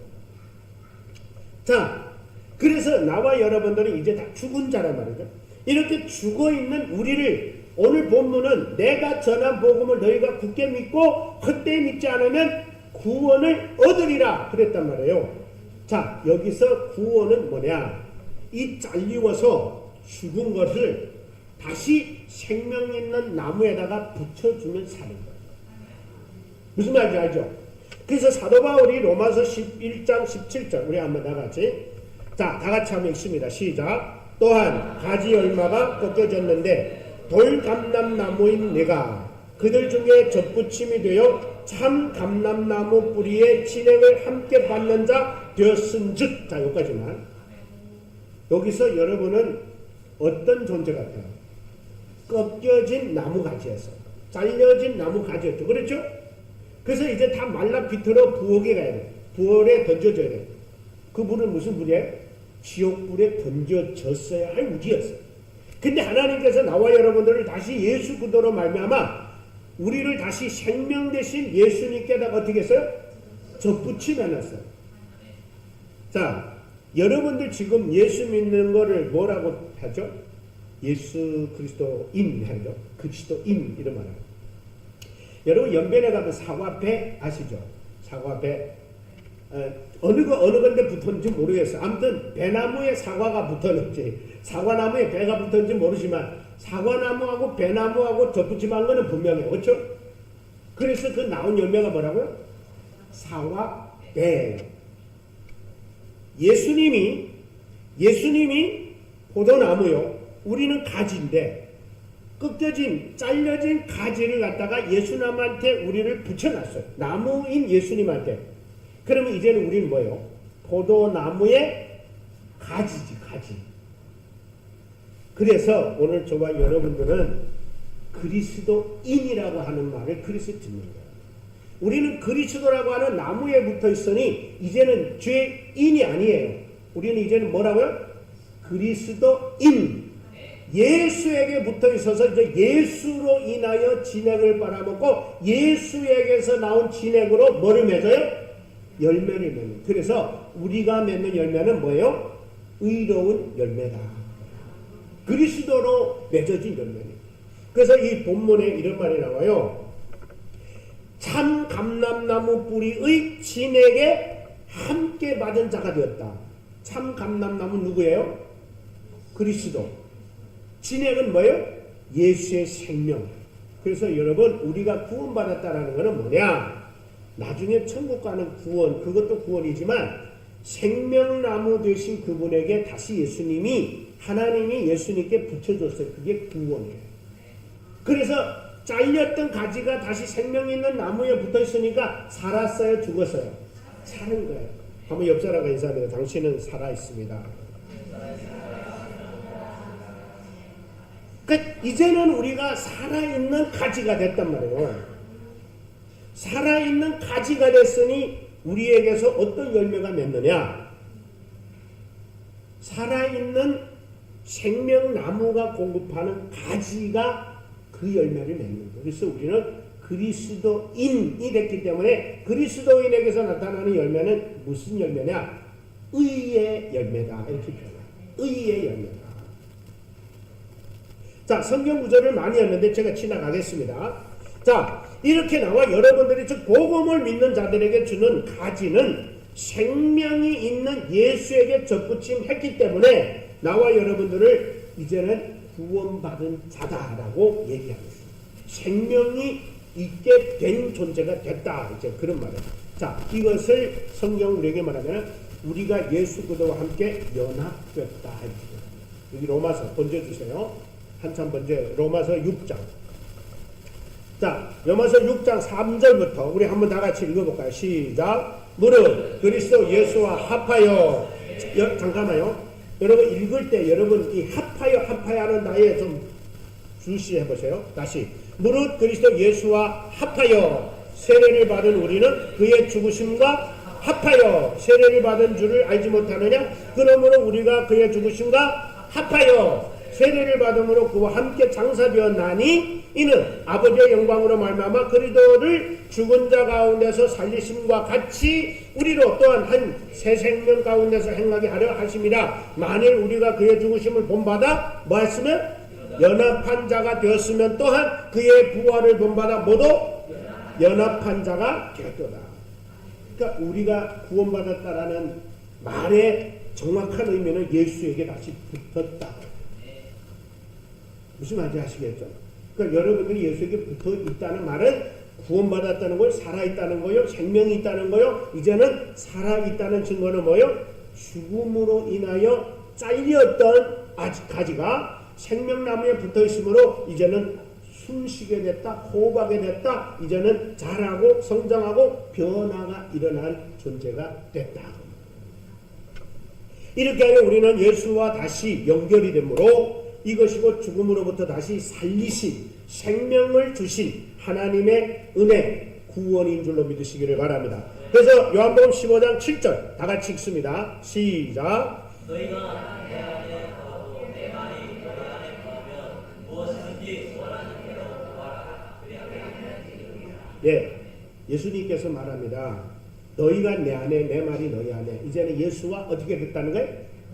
자, 그래서 나와 여러분들은 이제 다 죽은 자란 말이죠. 이렇게 죽어있는 우리를 오늘 본문은 내가 전한 복음을 너희가 굳게 믿고 헛되이 믿지 않으면 구원을 얻으리라 그랬단 말이에요. 자 여기서 구원은 뭐냐? 이 잘리워서 죽은 것을 다시 생명 있는 나무에다가 붙여주면 사는 거예요. 무슨 말인지 알죠? 그래서 사도 바울이 로마서 11장 17절 우리 한번 다같이 자 다같이 한번 읽습니다. 시작. 또한 가지 열마가 꺾여졌는데 돌감람나무인 내가 그들 중에 접붙임이 되어 참 감람나무 뿌리에 진액을 함께 받는 자 되었은즉. 자 여기까지만. 여기서 여러분은 어떤 존재 같아요? 꺾여진 나무가지였어. 잘려진 나무가지였죠. 그렇죠? 그래서 이제 다 말라 비틀어 부엌에 가야 돼. 부엌에 던져줘야 돼. 그 불은 무슨 불이에요? 지옥불에 던져졌어야 할 우리였어요. 근데 하나님께서 나와 여러분들을 다시 예수 그리스도로 말미암아 우리를 다시 생명 대신 예수님께다가 어떻게 했어요? 접붙이며 놨어요. 자, 여러분들 지금 예수 믿는 거를 뭐라고 하죠? 예수 그리스도인 하죠. 그리스도인 이런 말 하죠. 여러분 연변에 가면 사과배 아시죠? 사과배 어느 건데 붙었는지 모르겠어요. 아무튼 배나무에 사과가 붙었는지 사과나무에 배가 붙었는지 모르지만 사과나무하고 배나무하고 덧붙임한 거는 분명해요. 그렇죠? 그래서 그 나온 열매가 뭐라고요? 사과배. 예수님이 포도나무요. 우리는 가지인데 꺾여진 잘려진 가지를 갖다가 예수님한테 우리를 붙여놨어요. 나무인 예수님한테. 그러면 이제는 우리는 뭐예요? 포도나무의 가지지 가지. 그래서 오늘 저와 여러분들은 그리스도인이라고 하는 말을 그리스도 듣는 거예요. 우리는 그리스도라고 하는 나무에 붙어 있으니 이제는 죄인이 아니에요. 우리는 이제는 뭐라고요? 그리스도인. 예수에게 붙어 있어서 이제 예수로 인하여 진액을 빨아먹고 예수에게서 나온 진액으로 뭐를 맺어요? 열매를 맺는. 그래서 우리가 맺는 열매는 뭐예요? 의로운 열매다. 그리스도로 맺어진 열매입니다. 그래서 이 본문에 이런 말이 나와요. 참 감람나무 뿌리의 진액에 함께 받은 자가 되었다. 참 감람나무 누구예요? 그리스도. 진액은 뭐예요? 예수의 생명. 그래서 여러분 우리가 구원받았다는 것은 뭐냐? 나중에 천국 가는 구원, 그것도 구원이지만 생명나무 되신 그분에게 다시 예수님이 하나님이 예수님께 붙여줬어요. 그게 구원이에요. 그래서 잘렸던 가지가 다시 생명 있는 나무에 붙어있으니까 살았어요? 죽었어요? 사는 거예요. 한번 옆 사람과 인사합니다. 당신은 살아있습니다. 그러니까 이제는 우리가 살아있는 가지가 됐단 말이에요. 살아있는 가지가 됐으니 우리에게서 어떤 열매가 맺느냐? 살아있는 생명나무가 공급하는 가지가 그 열매를 맺는 거예요. 그래서 우리는 그리스도인이 됐기 때문에 그리스도인에게서 나타나는 열매는 무슨 열매냐? 의의 열매다. 이렇게 표현해요. 의의 열매다. 자, 성경 구절을 많이 했는데 제가 지나가겠습니다. 자, 이렇게 나와 여러분들이 즉 복음을 믿는 자들에게 주는 가지는 생명이 있는 예수에게 접붙임했기 때문에 나와 여러분들을 이제는 구원받은 자다라고 얘기합니다. 생명이 있게 된 존재가 됐다. 이제 그런 말이에요. 자, 이것을 성경 우리에게 말하면 우리가 예수 그리스도와 함께 연합됐다. 여기 로마서 번져주세요. 한참 번져. 로마서 6장. 자, 로마서 6장 3절부터 우리 한번 다 같이 읽어볼까요? 시작. 무릇 그리스도 예수와 합하여. 잠깐만요. 여러분 읽을 때 여러분 이 합하여 하는 나에 좀 주시해 보세요. 다시. 무릇 그리스도 예수와 합하여 세례를 받은 우리는 그의 죽으심과 합하여 세례를 받은 줄을 알지 못하느냐? 그러므로 우리가 그의 죽으심과 합하여 세례를 받음으로 그와 함께 장사되었나니 이는 아버지의 영광으로 말미암아 그리스도를 죽은 자 가운데서 살리심과 같이 우리로 또한 한 새 생명 가운데서 행하게 하려 하심이라. 만일 우리가 그의 죽으심을 본받아 뭐 했으면? 연합한 자가 되었으면 또한 그의 부활을 본받아 모두 연합한 자가 되었도다. 그러니까 우리가 구원받았다라는 말의 정확한 의미는 예수에게 다시 붙었다. 무슨 말인지 아시겠죠? 그러니까 여러분들이 예수에게 붙어 있다는 말은 구원받았다는 걸 살아있다는 거요, 생명이 있다는 거요. 이제는 살아있다는 증거는 뭐요? 죽음으로 인하여 잘렸던 가지가 생명나무에 붙어 있으므로 이제는 숨쉬게 됐다, 호흡하게 됐다. 이제는 자라고 성장하고 변화가 일어난 존재가 됐다. 이렇게 하여 우리는 예수와 다시 연결이 되므로 이것이고 죽음으로부터 다시 살리신 생명을 주신 하나님의 은혜 구원인 줄로 믿으시기를 바랍니다. 그래서 요한복음 15장 7절 다 같이 읽습니다. 시작. 너희가 내 안에 거하고 내 말이 너희 안에 거하면 무엇이든지 원하는 대로 구하라. 예, 예수님께서 말합니다. 너희가 내 안에 내 말이 너희 안에. 이제는 예수와 어떻게 됐다는 거예요?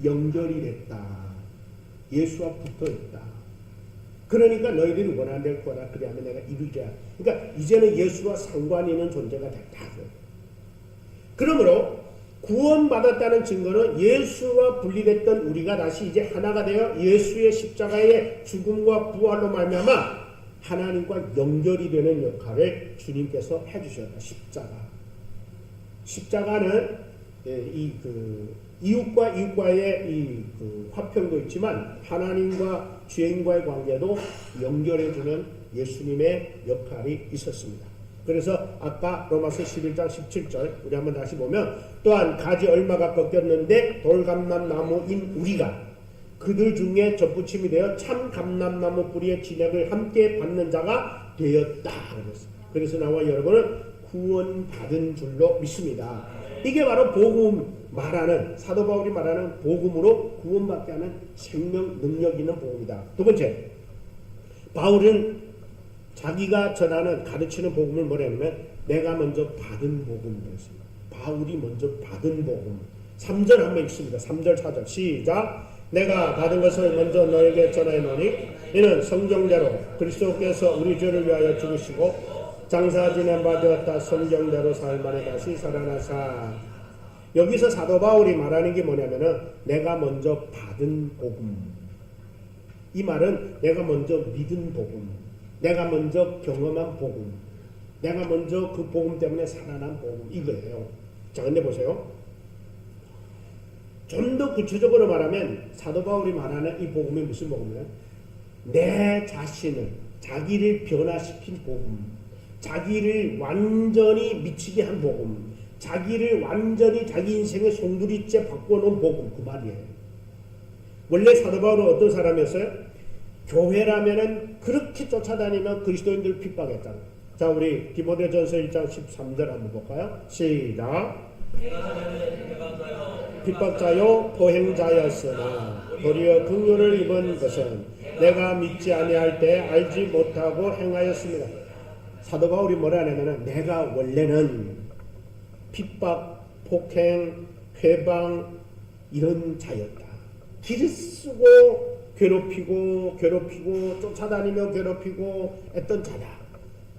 연결이 됐다. 예수와 붙어있다. 그러니까 너희들이 원하는 대로 구하라. 그리하면 내가 이루게 하라. 그러니까 이제는 예수와 상관이 있는 존재가 됐다. 그러므로 구원받았다는 증거는 예수와 분리됐던 우리가 다시 이제 하나가 되어 예수의 십자가의 죽음과 부활로 말미암아 하나님과 연결이 되는 역할을 주님께서 해주셨다. 십자가는 이웃과 이웃과의 화평도 있지만 하나님과 죄인과의 관계도 연결해주는 예수님의 역할이 있었습니다. 그래서 아까 로마서 11장 17절 우리 한번 다시 보면 또한 가지 얼마가 꺾였는데 돌감람나무인 우리가 그들 중에 접붙임이 되어 참 감람나무 뿌리의 진액을 함께 받는 자가 되었다. 그래서 나와 여러분은 구원받은 줄로 믿습니다. 이게 바로 복음 말하는 사도 바울이 말하는 복음으로 구원받게 하는 생명 능력 있는 복음이다. 두 번째, 바울은 자기가 전하는 가르치는 복음을 뭐냐면 내가 먼저 받은 복음이었습니다. 바울이 먼저 받은 복음. 3절 한번 읽습니다. 3절 4절 시작. 내가 받은 것을 먼저 너에게 전하노니 이는 성경대로 그리스도께서 우리 죄를 위하여 죽으시고 장사 지낸 바 되었다 성경대로 사흘 만에 다시 살아나사. 여기서 사도 바울이 말하는 게 뭐냐면은 내가 먼저 받은 복음. 이 말은 내가 먼저 믿은 복음, 내가 먼저 경험한 복음, 내가 먼저 그 복음 때문에 살아난 복음, 이거예요. 자, 근데 보세요. 좀 더 구체적으로 말하면 사도 바울이 말하는 이 복음이 무슨 복음이에요? 내 자신을, 자기를 변화시킨 복음, 자기를 완전히 미치게 한 복음, 자기를 완전히 자기 인생의 송두리째 바꿔놓은 복음, 그 말이에요. 원래 사도 바울은 어떤 사람이었어요? 교회라면은 그렇게 쫓아다니면 그리스도인들 핍박했다. 자, 우리 디모데전서 1장 13절 한번 볼까요? 시작. 핍박자요 포행자였으나 도리어 긍휼을 입은 것은 내가 믿지 아니할 때 알지 못하고 행하였습니다. 사도 바울이 뭐라 하냐면은 내가 원래는 핍박, 폭행, 회방 이런 자였다. 길을 쓰고 괴롭히고 쫓아다니며 괴롭히고 했던 자다.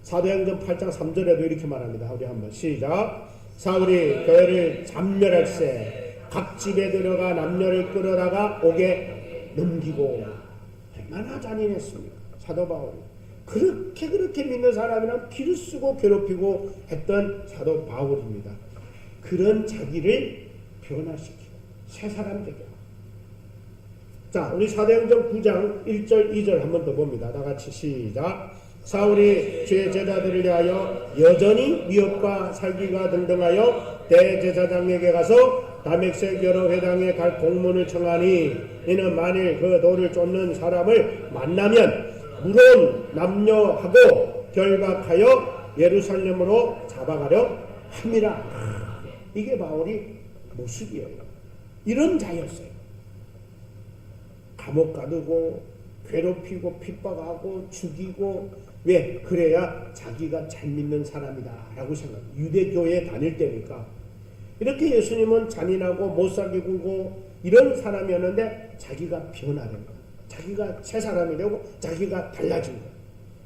사도행전 8장 3절에도 이렇게 말합니다. 우리 한번 시작. 사울이 교회를 잠멸할세 각 집에 들어가 남녀를 끌어다가 옥에 넘기고. 얼마나 잔인했습니까? 사도 바울이 그렇게 믿는 사람이랑 길을 쓰고 괴롭히고 했던 사도 바울입니다. 그런 자기를 변화시키고 새 사람 되게 하고. 자, 우리 사도행전 9장 1절 2절 한 번 더 봅니다. 다 같이 시작. 사울이 주의 제자들을 위하여 여전히 미혹과 살기가 등등하여 대제사장에게 가서 다메섹 여러 회당에 갈 공문을 청하니 이는 만일 그 돌을 쫓는 사람을 만나면 물론 남녀하고 결박하여 예루살렘으로 잡아가려 함이라. 이게 바울이 모습이에요. 이런 자였어요. 감옥 가두고 괴롭히고 핍박하고 죽이고. 왜? 그래야 자기가 잘 믿는 사람이다 라고 생각해요. 유대교에 다닐 때니까. 이렇게 예수님은 잔인하고 못살게 굴고 이런 사람이었는데 자기가 변화된 거야. 자기가 새 사람이 되고 자기가 달라진 거야.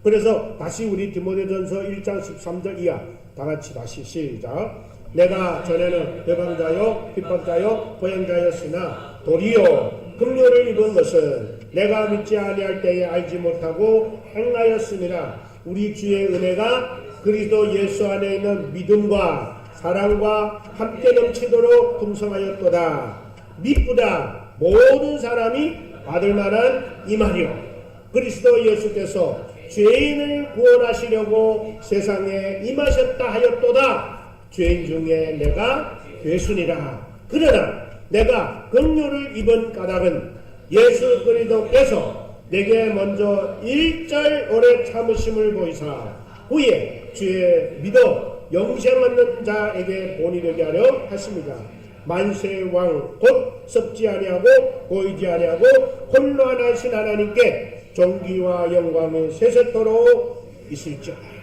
그래서 다시 우리 디모데전서 1장 13절 이하 다 같이 다시 시작. 내가 전에는 배방자요 핍박자요 보행자였으나 도리어 긍휼을 입은 것은 내가 믿지 아니할 때에 알지 못하고 행하였습니다. 우리 주의 은혜가 그리스도 예수 안에 있는 믿음과 사랑과 함께 넘치도록 풍성하였도다. 믿보다 모든 사람이 받을 만한 이 말이요. 그리스도 예수께서 죄인을 구원하시려고 세상에 임하셨다 하였도다. 죄인 중에 내가 괴순이라. 그러나 내가 긍휼을 입은 까닭은 예수 그리스도께서 내게 먼저 일절 오래 참으심을 보이사 후에 주의 믿어 영생 얻는 자에게 본이 되게 하려 하십니다. 만세의 왕 곧 섭지 아니하고 보이지 아니하고 홀로 하나신 하나님께 존귀와 영광이 세세토록 있을지어다.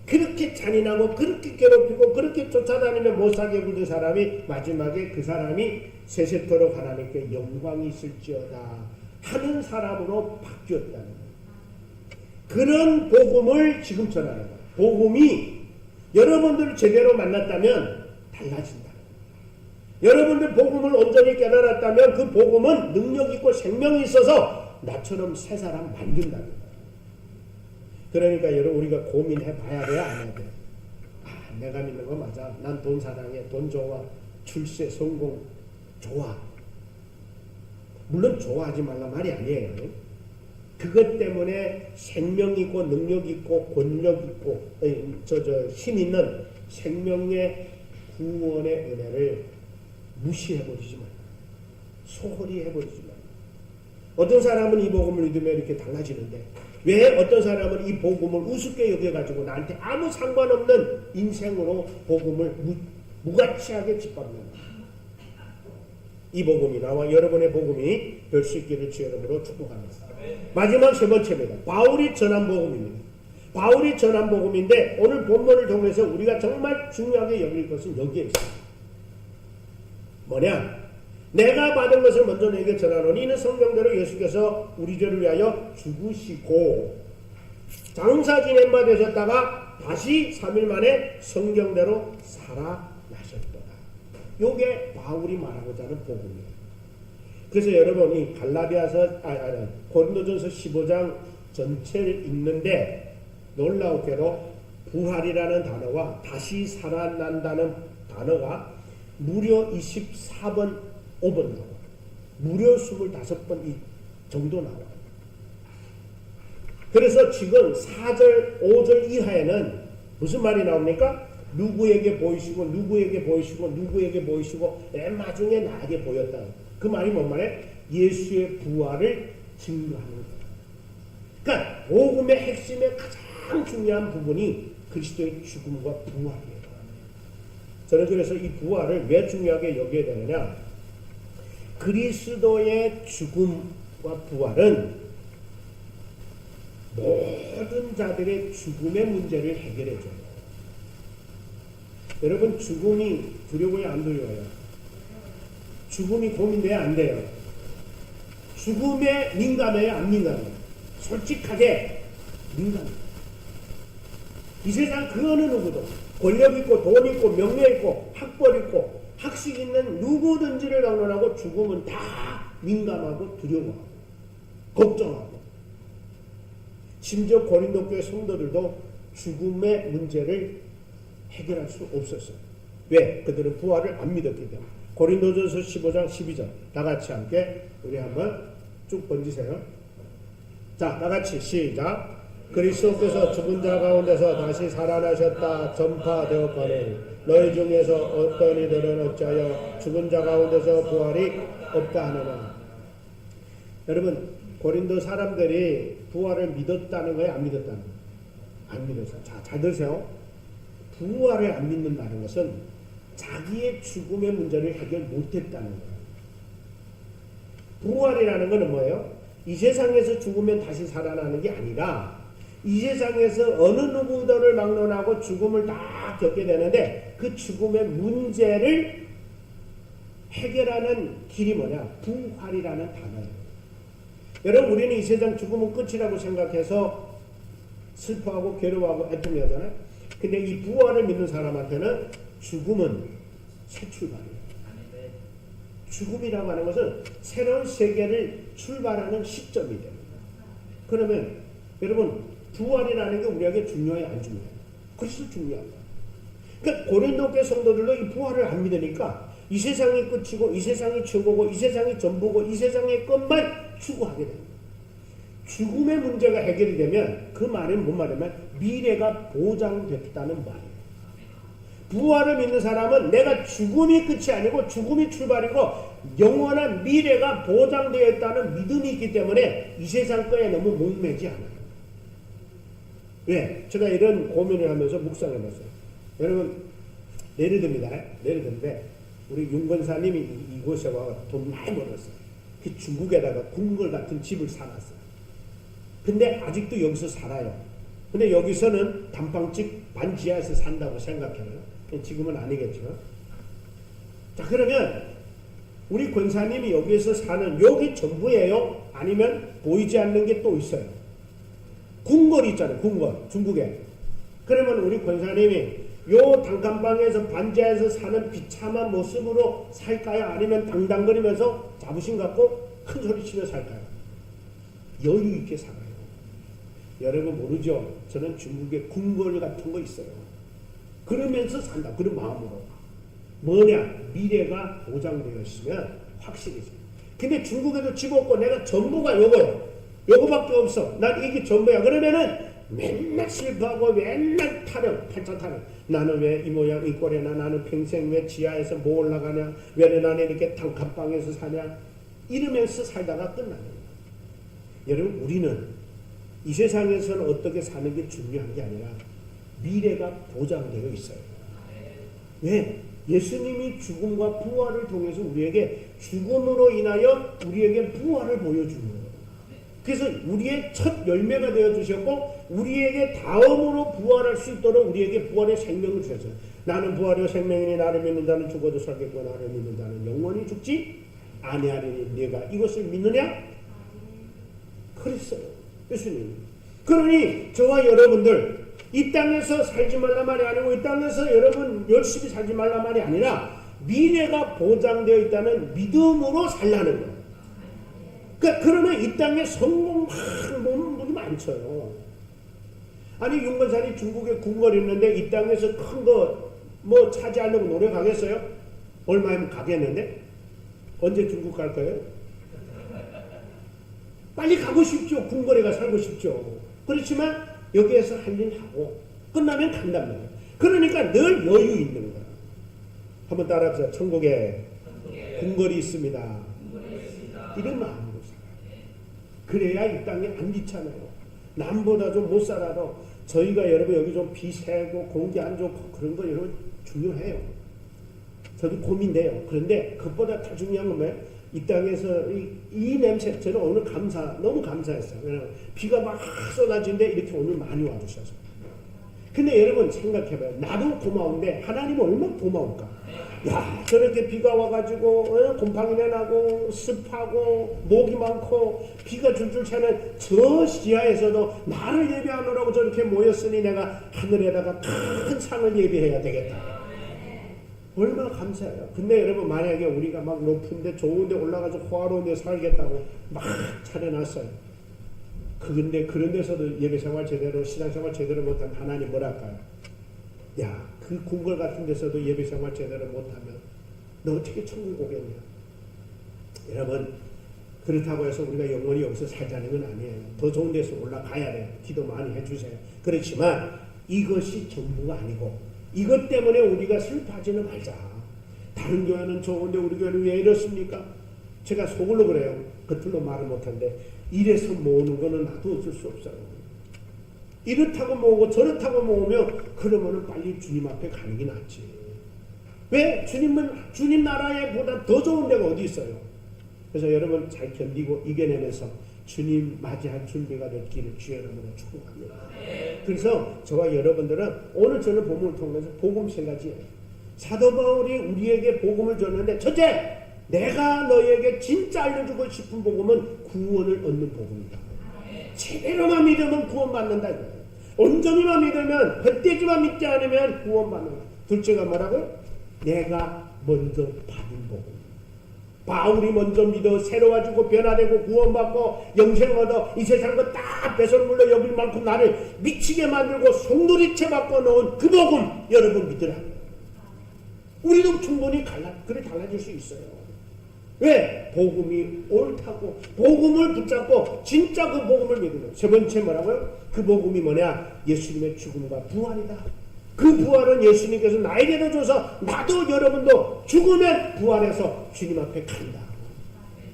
그렇게 잔인하고 그렇게 괴롭히고 그렇게 쫓아다니며 못살게 굴던 사람이 마지막에 그 사람이 세세토록 하나님께 영광이 있을지어다 하는 사람으로 바뀌었다는 거예요. 그런 복음을 지금 전하는 거예요. 복음이 여러분들을 제대로 만났다면 달라진다. 여러분들 복음을 온전히 깨달았다면 그 복음은 능력 있고 생명이 있어서 나처럼 새 사람 만든다는 거예요. 그러니까 여러분 우리가 고민해 봐야 돼야 안 해야 돼. 내가 믿는 거 맞아. 난 돈 사랑해. 돈 좋아. 출세 성공 좋아. 물론 좋아하지 말라 말이 아니에요. 그것 때문에 생명 있고 능력 있고 권력 있고 힘 있는 생명의 구원의 은혜를 무시해버리지 말라. 소홀히 해버리지 말라. 어떤 사람은 이 복음을 믿으면 이렇게 달라지는데 왜 어떤 사람은 이 복음을 우습게 여겨가지고 나한테 아무 상관없는 인생으로 복음을 무가치하게 짓밟는다. 이 복음이 나와 여러분의 복음이 될 수 있기를 주 여러분으로 축복합니다. 마지막 세 번째입니다. 바울이 전한 복음입니다. 바울이 전한 복음인데 오늘 본문을 통해서 우리가 정말 중요하게 여길 것은 여기에 있습니다. 뭐냐? 내가 받은 것을 먼저 너에게 전하노니 이는 성경대로 예수께서 우리 죄를 위하여 죽으시고 장사 지낸 바 되셨다가 다시 3일 만에 성경대로 살아나셨도다. 요게 바울이 말하고자 하는 복음입니다. 그래서 여러분이 고린도전서 15장 전체를 읽는데 놀라우게도 부활이라는 단어와 다시 살아난다는 단어가 무려 24번 5번 나와요. 무려 25번 이 정도 나와요. 그래서 지금 4절, 5절 이하에는 무슨 말이 나옵니까? 누구에게 보이시고 누구에게 보이시고 누구에게 보이시고 맨 마중에 나에게 보였다. 그 말이 뭔 말이에요? 예수의 부활을 증거하는 거예요. 그러니까 복음의 핵심의 가장 중요한 부분이 그리스도의 죽음과 부활이에요. 저는 그래서 이 부활을 왜 중요하게 여겨야 되느냐? 그리스도의 죽음과 부활은 모든 자들의 죽음의 문제를 해결해줘요. 여러분, 죽음이 두려워요, 안 두려워요? 죽음이 고민돼요, 안 돼요? 죽음에 민감해요, 안 민감해요? 솔직하게 민감해요. 이 세상 그 어느 누구도 권력 있고 돈 있고 명예 있고 학벌 있고 학식 있는 누구든지를 막론하고 죽음은 다 민감하고 두려워하고 걱정하고, 심지어 고린도 교회 성도들도 죽음의 문제를 해결할 수 없었어요. 왜? 그들은 부활을 안 믿었기 때문에. 고린도전서 15장 12절 다 같이 함께 우리 한번 쭉 번지세요. 자, 다 같이 시작. 그리스도께서 죽은 자 가운데서 다시 살아나셨다 전파되었거늘 너희 중에서 어떤 이들은 어찌하여 죽은 자 가운데서 부활이 없다 하느냐. 여러분, 고린도 사람들이 부활을 믿었다는 거예요, 안 믿었다는 거예요? 안 믿었어요. 자, 잘 들으세요. 부활을 안 믿는다는 것은 자기의 죽음의 문제를 해결 못했다는 거예요. 부활이라는 것은 뭐예요? 이 세상에서 죽으면 다시 살아나는 게 아니라 이 세상에서 어느 누구들을 막론하고 죽음을 다 겪게 되는데 그 죽음의 문제를 해결하는 길이 뭐냐? 부활이라는 단어예요. 여러분, 우리는 이 세상 죽음은 끝이라고 생각해서 슬퍼하고 괴로워하고 애통하잖아요. 근데 이 부활을 믿는 사람한테는 죽음은 새 출발이에요. 죽음이라고 하는 것은 새로운 세계를 출발하는 시점이 됩니다. 그러면 여러분, 부활이라는 게 우리에게 중요해요, 안 중요해요? 그래서 중요합니다. 그러니까 고린도교 성도들도 이 부활을 안 믿으니까 이 세상이 끝이고 이 세상이 최고고 이 세상이 전부고 이 세상의 것만 추구하게 됩니다. 죽음의 문제가 해결이 되면 그 말은 뭔 말이냐면 미래가 보장됐다는 말이에요. 부활을 믿는 사람은 내가 죽음이 끝이 아니고 죽음이 출발이고 영원한 미래가 보장되어 있다는 믿음이 있기 때문에 이 세상 거에 너무 목매지 않아요. 왜? 제가 이런 고민을 하면서 묵상해봤어요. 여러분, 예를 드는데 우리 윤건사님이 이곳에 와서 돈 많이 벌었어요. 그 중국에다가 궁궐 같은 집을 사놨어요. 근데 아직도 여기서 살아요. 근데 여기서는 단방집 반지하에서 산다고 생각해요. 지금은 아니겠죠. 자, 그러면 우리 권사님이 여기에서 사는 여기 전부예요? 아니면 보이지 않는 게 또 있어요? 궁궐이 있잖아요. 궁궐, 중국에. 그러면 우리 권사님이 요 단칸방에서 반지하에서 사는 비참한 모습으로 살까요? 아니면 당당거리면서 자부심 갖고 큰 소리 치며 살까요? 여유 있게 살아요. 여러분 모르죠? 저는 중국에 궁궐 같은 거 있어요. 그러면서 산다. 그런 마음으로. 뭐냐? 미래가 보장되어 있으면 확실해져. 근데 중국에도 집 없고 내가 전부가 요거예요. 요거밖에 없어. 난 이게 전부야. 그러면은 맨날 슬퍼하고 맨날 타령, 팔자 타령. 나는 왜 이 모양 이 꼴이나, 나는 평생 왜 지하에서 뭐 올라가냐, 왜 나는 이렇게 단칸방에서 사냐, 이러면서 살다가 끝나는 거야. 여러분, 우리는 이 세상에서는 어떻게 사는 게 중요한 게 아니라 미래가 보장되어 있어요. 왜? 예수님이 죽음과 부활을 통해서 우리에게 죽음으로 인하여 우리에게 부활을 보여주는 거예요. 그래서 우리의 첫 열매가 되어주셨고 우리에게 다음으로 부활할 수 있도록 우리에게 부활의 생명을 주셨어요. 나는 부활이요 생명이니 나를 믿는 자는 죽어도 살겠고 나를 믿는 자는 영원히 죽지 아니하리니 네가 이것을 믿느냐? 그랬어요. 예수님. 그러니 저와 여러분들 이 땅에서 살지 말란 말이 아니고 이 땅에서 여러분 열심히 살지 말란 말이 아니라 미래가 보장되어 있다는 믿음으로 살라는 거예요. 그러니까 그러면 이 땅에 성공하는 분이 많죠. 아니 윤건산이 중국에 궁궐이 있는데 이 땅에서 큰 거 뭐 차지하려고 노력하겠어요? 얼마면 가겠는데? 언제 중국 갈 거예요? 빨리 가고 싶죠. 궁궐에 가 살고 싶죠. 그렇지만 여기에서 할 일 하고 끝나면 간단 말이에요. 그러니까 늘 여유 있는 거야. 한번 따라합시다. 천국에 궁궐이 있습니다. 이런 마음으로 살아요. 그래야 이 땅에 안 귀찮아요. 남보다 좀 못 살아도 저희가 여러분 여기 좀 비 새고 공기 안 좋고 그런 거 여러분 중요해요. 저도 고민돼요. 그런데 그것보다 더 중요한 건 뭐예요? 이 땅에서 이 냄새, 저는 오늘 너무 감사했어요. 왜냐면 비가 막 쏟아지는데 이렇게 오늘 많이 와주셔서. 근데 여러분 생각해봐요. 나도 고마운데 하나님은 얼마나 고마울까? 야, 저렇게 비가 와가지고 곰팡이내 나고 습하고 모기 많고 비가 줄줄 새는 저 시야에서도 나를 예배하느라고 저렇게 모였으니 내가 하늘에다가 큰 상을 예배해야 되겠다. 얼마나 감사해요. 근데 여러분 만약에 우리가 막 높은데 좋은데 올라가서 호화로운 데 살겠다고 막 차려놨어요. 근데 그런 데서도 예배생활 제대로 신앙생활 제대로 못하면 하나님 뭐랄까요? 야, 그 궁궐 같은 데서도 예배생활 제대로 못하면 너 어떻게 천국 오겠냐? 여러분 그렇다고 해서 우리가 영원히 여기서 살자는 건 아니에요. 더 좋은 데서 올라가야 돼요. 기도 많이 해주세요. 그렇지만 이것이 전부가 아니고 이것 때문에 우리가 슬퍼하지는 말자. 다른 교회는 좋은데 우리 교회는 왜 이렇습니까? 제가 속으로 그래요. 겉으로 말을 못하는데 이래서 모으는 거는 나도 어쩔 수 없어요. 이렇다고 모으고 저렇다고 모으면 그러면은 빨리 주님 앞에 가는 게 낫지. 왜? 주님 나라에 보다 더 좋은 데가 어디 있어요? 그래서 여러분 잘 견디고 이겨내면서 주님 맞이할 준비가 됐기를 주의 이름으로 축복합니다. 그래서 저와 여러분들은 오늘 저는 복음을 통해서 복음 세 가지예요. 사도 바울이 우리에게 복음을 줬는데 첫째, 내가 너에게 진짜 알려주고 싶은 복음은 구원을 얻는 복음이다. 제대로만 믿으면 구원받는다. 온전히만 믿으면, 헛되지만 믿지 않으면 구원받는다. 둘째가 뭐라고요? 내가 먼저 받은 복음. 바울이 먼저 믿어 새로워지고 변화되고 구원받고 영생 얻어 이 세상 거 딱 배설물로 여길 만큼 나를 미치게 만들고 송두리째 바꿔놓은 그 복음 여러분 믿으라. 우리도 충분히 그래 달라질 수 있어요. 왜? 복음이 옳다고 복음을 붙잡고 진짜 그 복음을 믿으면. 세 번째 뭐라고요? 그 복음이 뭐냐? 예수님의 죽음과 부활이다. 그 부활은 예수님께서 나에게도 줘서 나도 여러분도 죽으면 부활해서 주님 앞에 간다.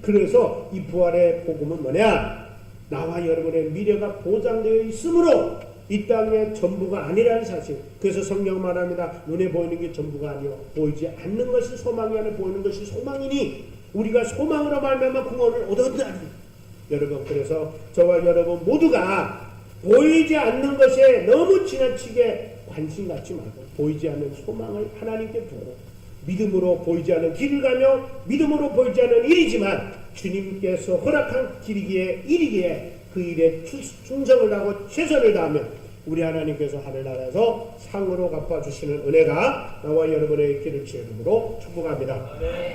그래서 이 부활의 복음은 뭐냐? 나와 여러분의 미래가 보장되어 있으므로 이 땅의 전부가 아니라는 사실. 그래서 성경 말합니다. 눈에 보이는 게 전부가 아니요 보이지 않는 것이 소망이 아니라 보이는 것이 소망이니 우리가 소망으로 말미암아 구원을 얻었다니. 여러분 그래서 저와 여러분 모두가 보이지 않는 것에 너무 지나치게 관심 갖지 말고 보이지 않는 소망을 하나님께 두고 믿음으로 보이지 않는 길을 가며 믿음으로 보이지 않는 일이지만 주님께서 허락한 일이기에 그 일에 충성을 하고 최선을 다하면 우리 하나님께서 하늘나라에서 상으로 갚아주시는 은혜가 나와 여러분의 길을 주의 이름으로 축복합니다.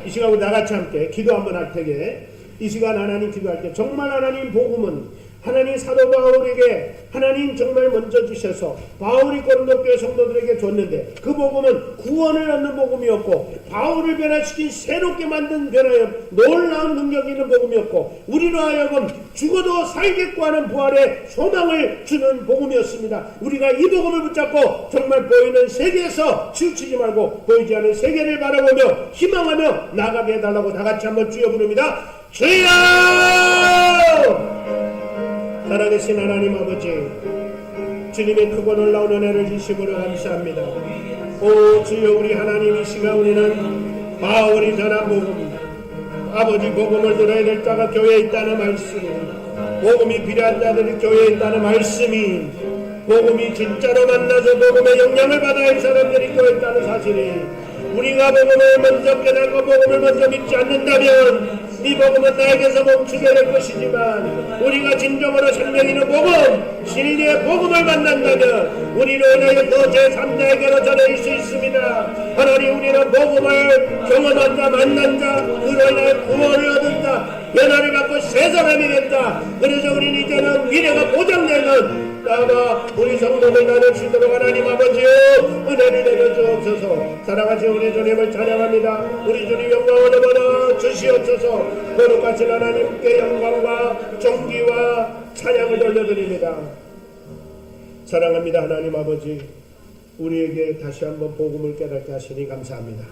이 시간 우리 나같이 함께 기도 한번 할 테게 이 시간 하나님 기도할 때 정말 하나님 복음은 하나님 사도 바울에게 하나님 정말 먼저 주셔서 바울이 고린도 교회 성도들에게 줬는데 그 복음은 구원을 얻는 복음이었고 바울을 변화시킨 새롭게 만든 변화의 놀라운 능력이 있는 복음이었고 우리로 하여금 죽어도 살겠고 하는 부활의 소망을 주는 복음이었습니다. 우리가 이 복음을 붙잡고 정말 보이는 세계에서 치우치지 말고 보이지 않는 세계를 바라보며 희망하며 나가게 해달라고 다같이 한번 주여 부릅니다. 주여! 살아계신 하나님 아버지, 주님의 크고 놀라운 은혜를 주심으로 감사합니다. 오 주여, 우리 하나님 이 시간 우리는 바울이 전한 복음, 아버지 복음을 들어야 될 자가 교회에 있다는 말씀이, 복음이 필요한 자들이 교회에 있다는 말씀이, 복음이 진짜로 만나서 복음의 영향을 받아야 할 사람들이 교회에 있다는 사실이, 우리가 복음을 먼저 깨닫고 복음을 먼저 믿지 않는다면 이 복음은 나에게서 멈추게 될 것이지만 우리가 진정으로 생명 있는 복음, 진리의 복음을 만난다면 우리로 인하여 더 제3자에게로 전해질 수 있습니다. 하나님, 우리는 복음을 경험한 자, 만난 자, 그로 인하여 구원을 얻은 자, 변화를 받고 새 사람이 됐다. 그래서 우리는 이제는 미래가 보장되는 나와 우리 성도들 나눌 수 있도록 하나님 아버지여 은혜를 내려주옵소서. 사랑하신 우리 주님을 찬양합니다. 우리 주님 영광을 얻어 주시옵소서. 거룩하신 하나님께 영광과 존귀와 찬양을 돌려드립니다. 사랑합니다 하나님 아버지. 우리에게 다시 한번 복음을 깨닫게 하시니 감사합니다.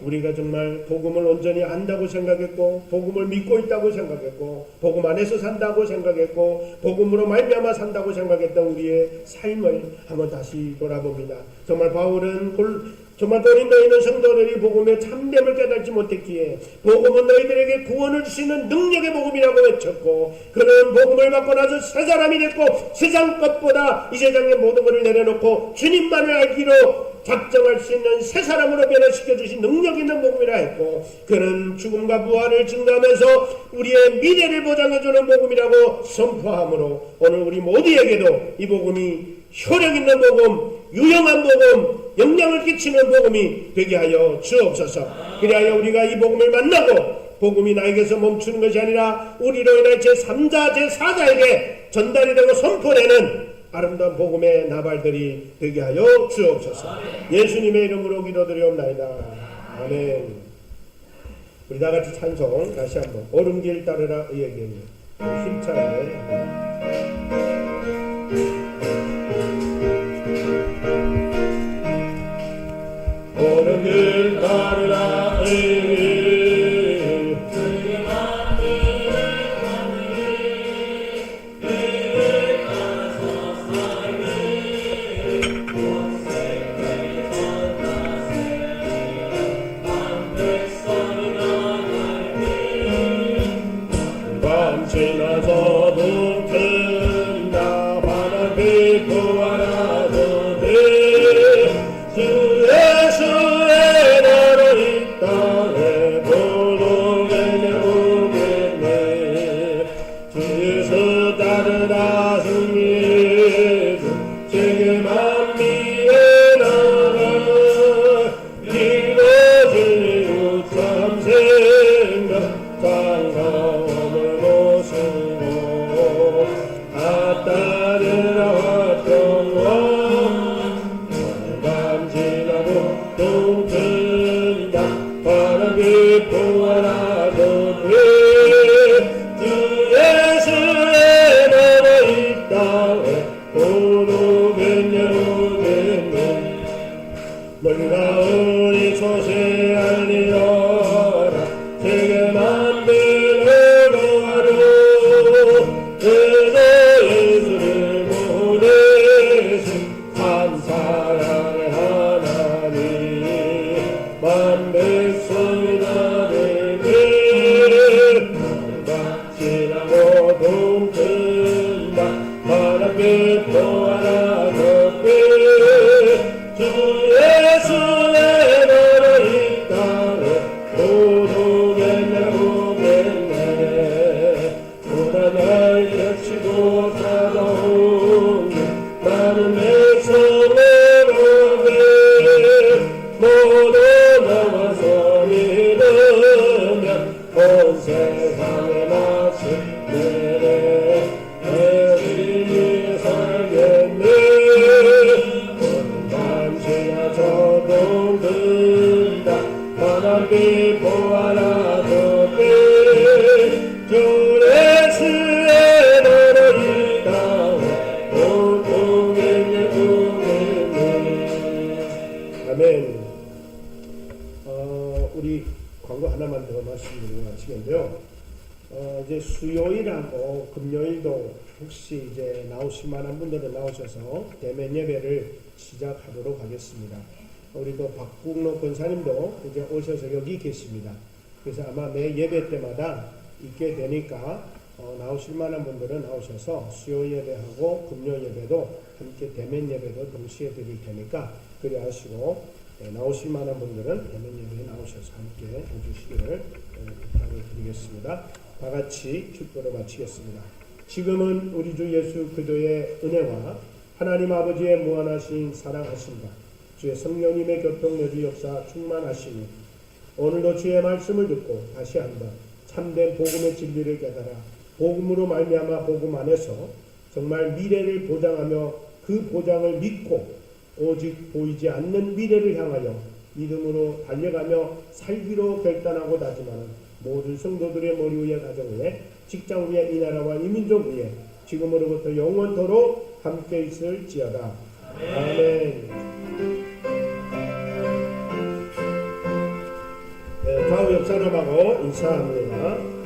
우리가 정말 복음을 온전히 안다고 생각했고 복음을 믿고 있다고 생각했고 복음 안에서 산다고 생각했고 복음으로 말미암아 산다고 생각했던 우리의 삶을 한번 다시 돌아봅니다. 정말 바울은 정말 고린도에 있는 성도들이 복음의 참됨을 깨닫지 못했기에 복음은 너희들에게 구원을 주시는 능력의 복음이라고 외쳤고 그는 복음을 받고 나서 새 사람이 됐고 세상 것보다 이 세상의 모든 것을 내려놓고 주님만을 알기로 작정할 수 있는 새 사람으로 변화시켜 주신 능력 있는 복음이라 했고 그는 죽음과 부활을 증거하면서 우리의 미래를 보장해 주는 복음이라고 선포하므로 오늘 우리 모두에게도 이 복음이 효력 있는 복음, 유용한 복음, 영향을 끼치는 복음이 되게 하여 주옵소서. 그리하여 우리가 이 복음을 만나고 복음이 나에게서 멈추는 것이 아니라 우리로 인해 제3자, 제4자에게 전달이 되고 선포되는 아름다운 복음의 나발들이 되게 하여 주옵소서. 예수님의 이름으로 기도드리옵나이다. 아멘. 우리 다 같이 찬송 다시 한번 오른길 따르라 의에게 힘차게 오른길 따르라 의에게 지나서도 큰다 바람이 부활하도 돼 주 예수의 나로 이 땅에 도둑에게 오겠네 주 예수 따르라 승리 세계 만미에 나가 길고 진리로 참 생각 장가옴을 모시고 아따르라 왔던 밤 지나고 또 든다 바람이 부활하던 주 예수의 나라 이 땅에 도둑은 오겠네 너희가 우리 소식 알리어라 세계 만민을 도와줘 그저 예수를 보내신 한 사랑의 하나님 만 백성이 나를 위해 지나고 동튼다 바람이 부활하던 주 예수의 나라 이 땅에 도둑에게 오겠네 보다 날 겹치고 살아온 나는 백성을 오게 모두 나와서 믿으면 온 세상에 마치 내래 내리 살겠네 온밤 지나쳐도 든다 바람이 부활하던 주 예수의 나라 이 땅에 도둑에게 오겠네 아멘. 우리 광고 하나만 더 말씀드리고 마치겠는데요. 이제 수요일하고 금요일도 혹시 이제 나오실 만한 분들은 나오셔서 대면 예배를 시작하도록 하겠습니다. 우리 또 박국록 권사님도 이제 오셔서 여기 계십니다. 그래서 아마 매 예배 때마다 있게 되니까 나오실 만한 분들은 나오셔서 수요 예배하고 금요 예배도 함께 대면 예배도 동시에 드릴 테니까 그리 하시고 나오실 만한 분들은 대면 예배에 나오셔서 함께 해주시기를 부탁을 드리겠습니다. 다 같이 축도로 마치겠습니다. 지금은 우리 주 예수 그리스도의 은혜와 하나님 아버지의 무한하신 사랑하심과 주의 성령님의 교통 내주 역사 충만하시니 오늘도 주의 말씀을 듣고 다시 한번 참된 복음의 진리를 깨달아 복음으로 말미암아 복음 안에서 정말 미래를 보장하며 그 보장을 믿고 오직 보이지 않는 미래를 향하여 믿음으로 달려가며 살기로 결단하고 다짐하는 모든 성도들의 머리 위에 가정 위에 직장 위에 이 나라와 이 민족 위에 지금으로부터 영원토록 함께 있을지어다. 아멘. 좌우 옆 사람하고 인사합니다.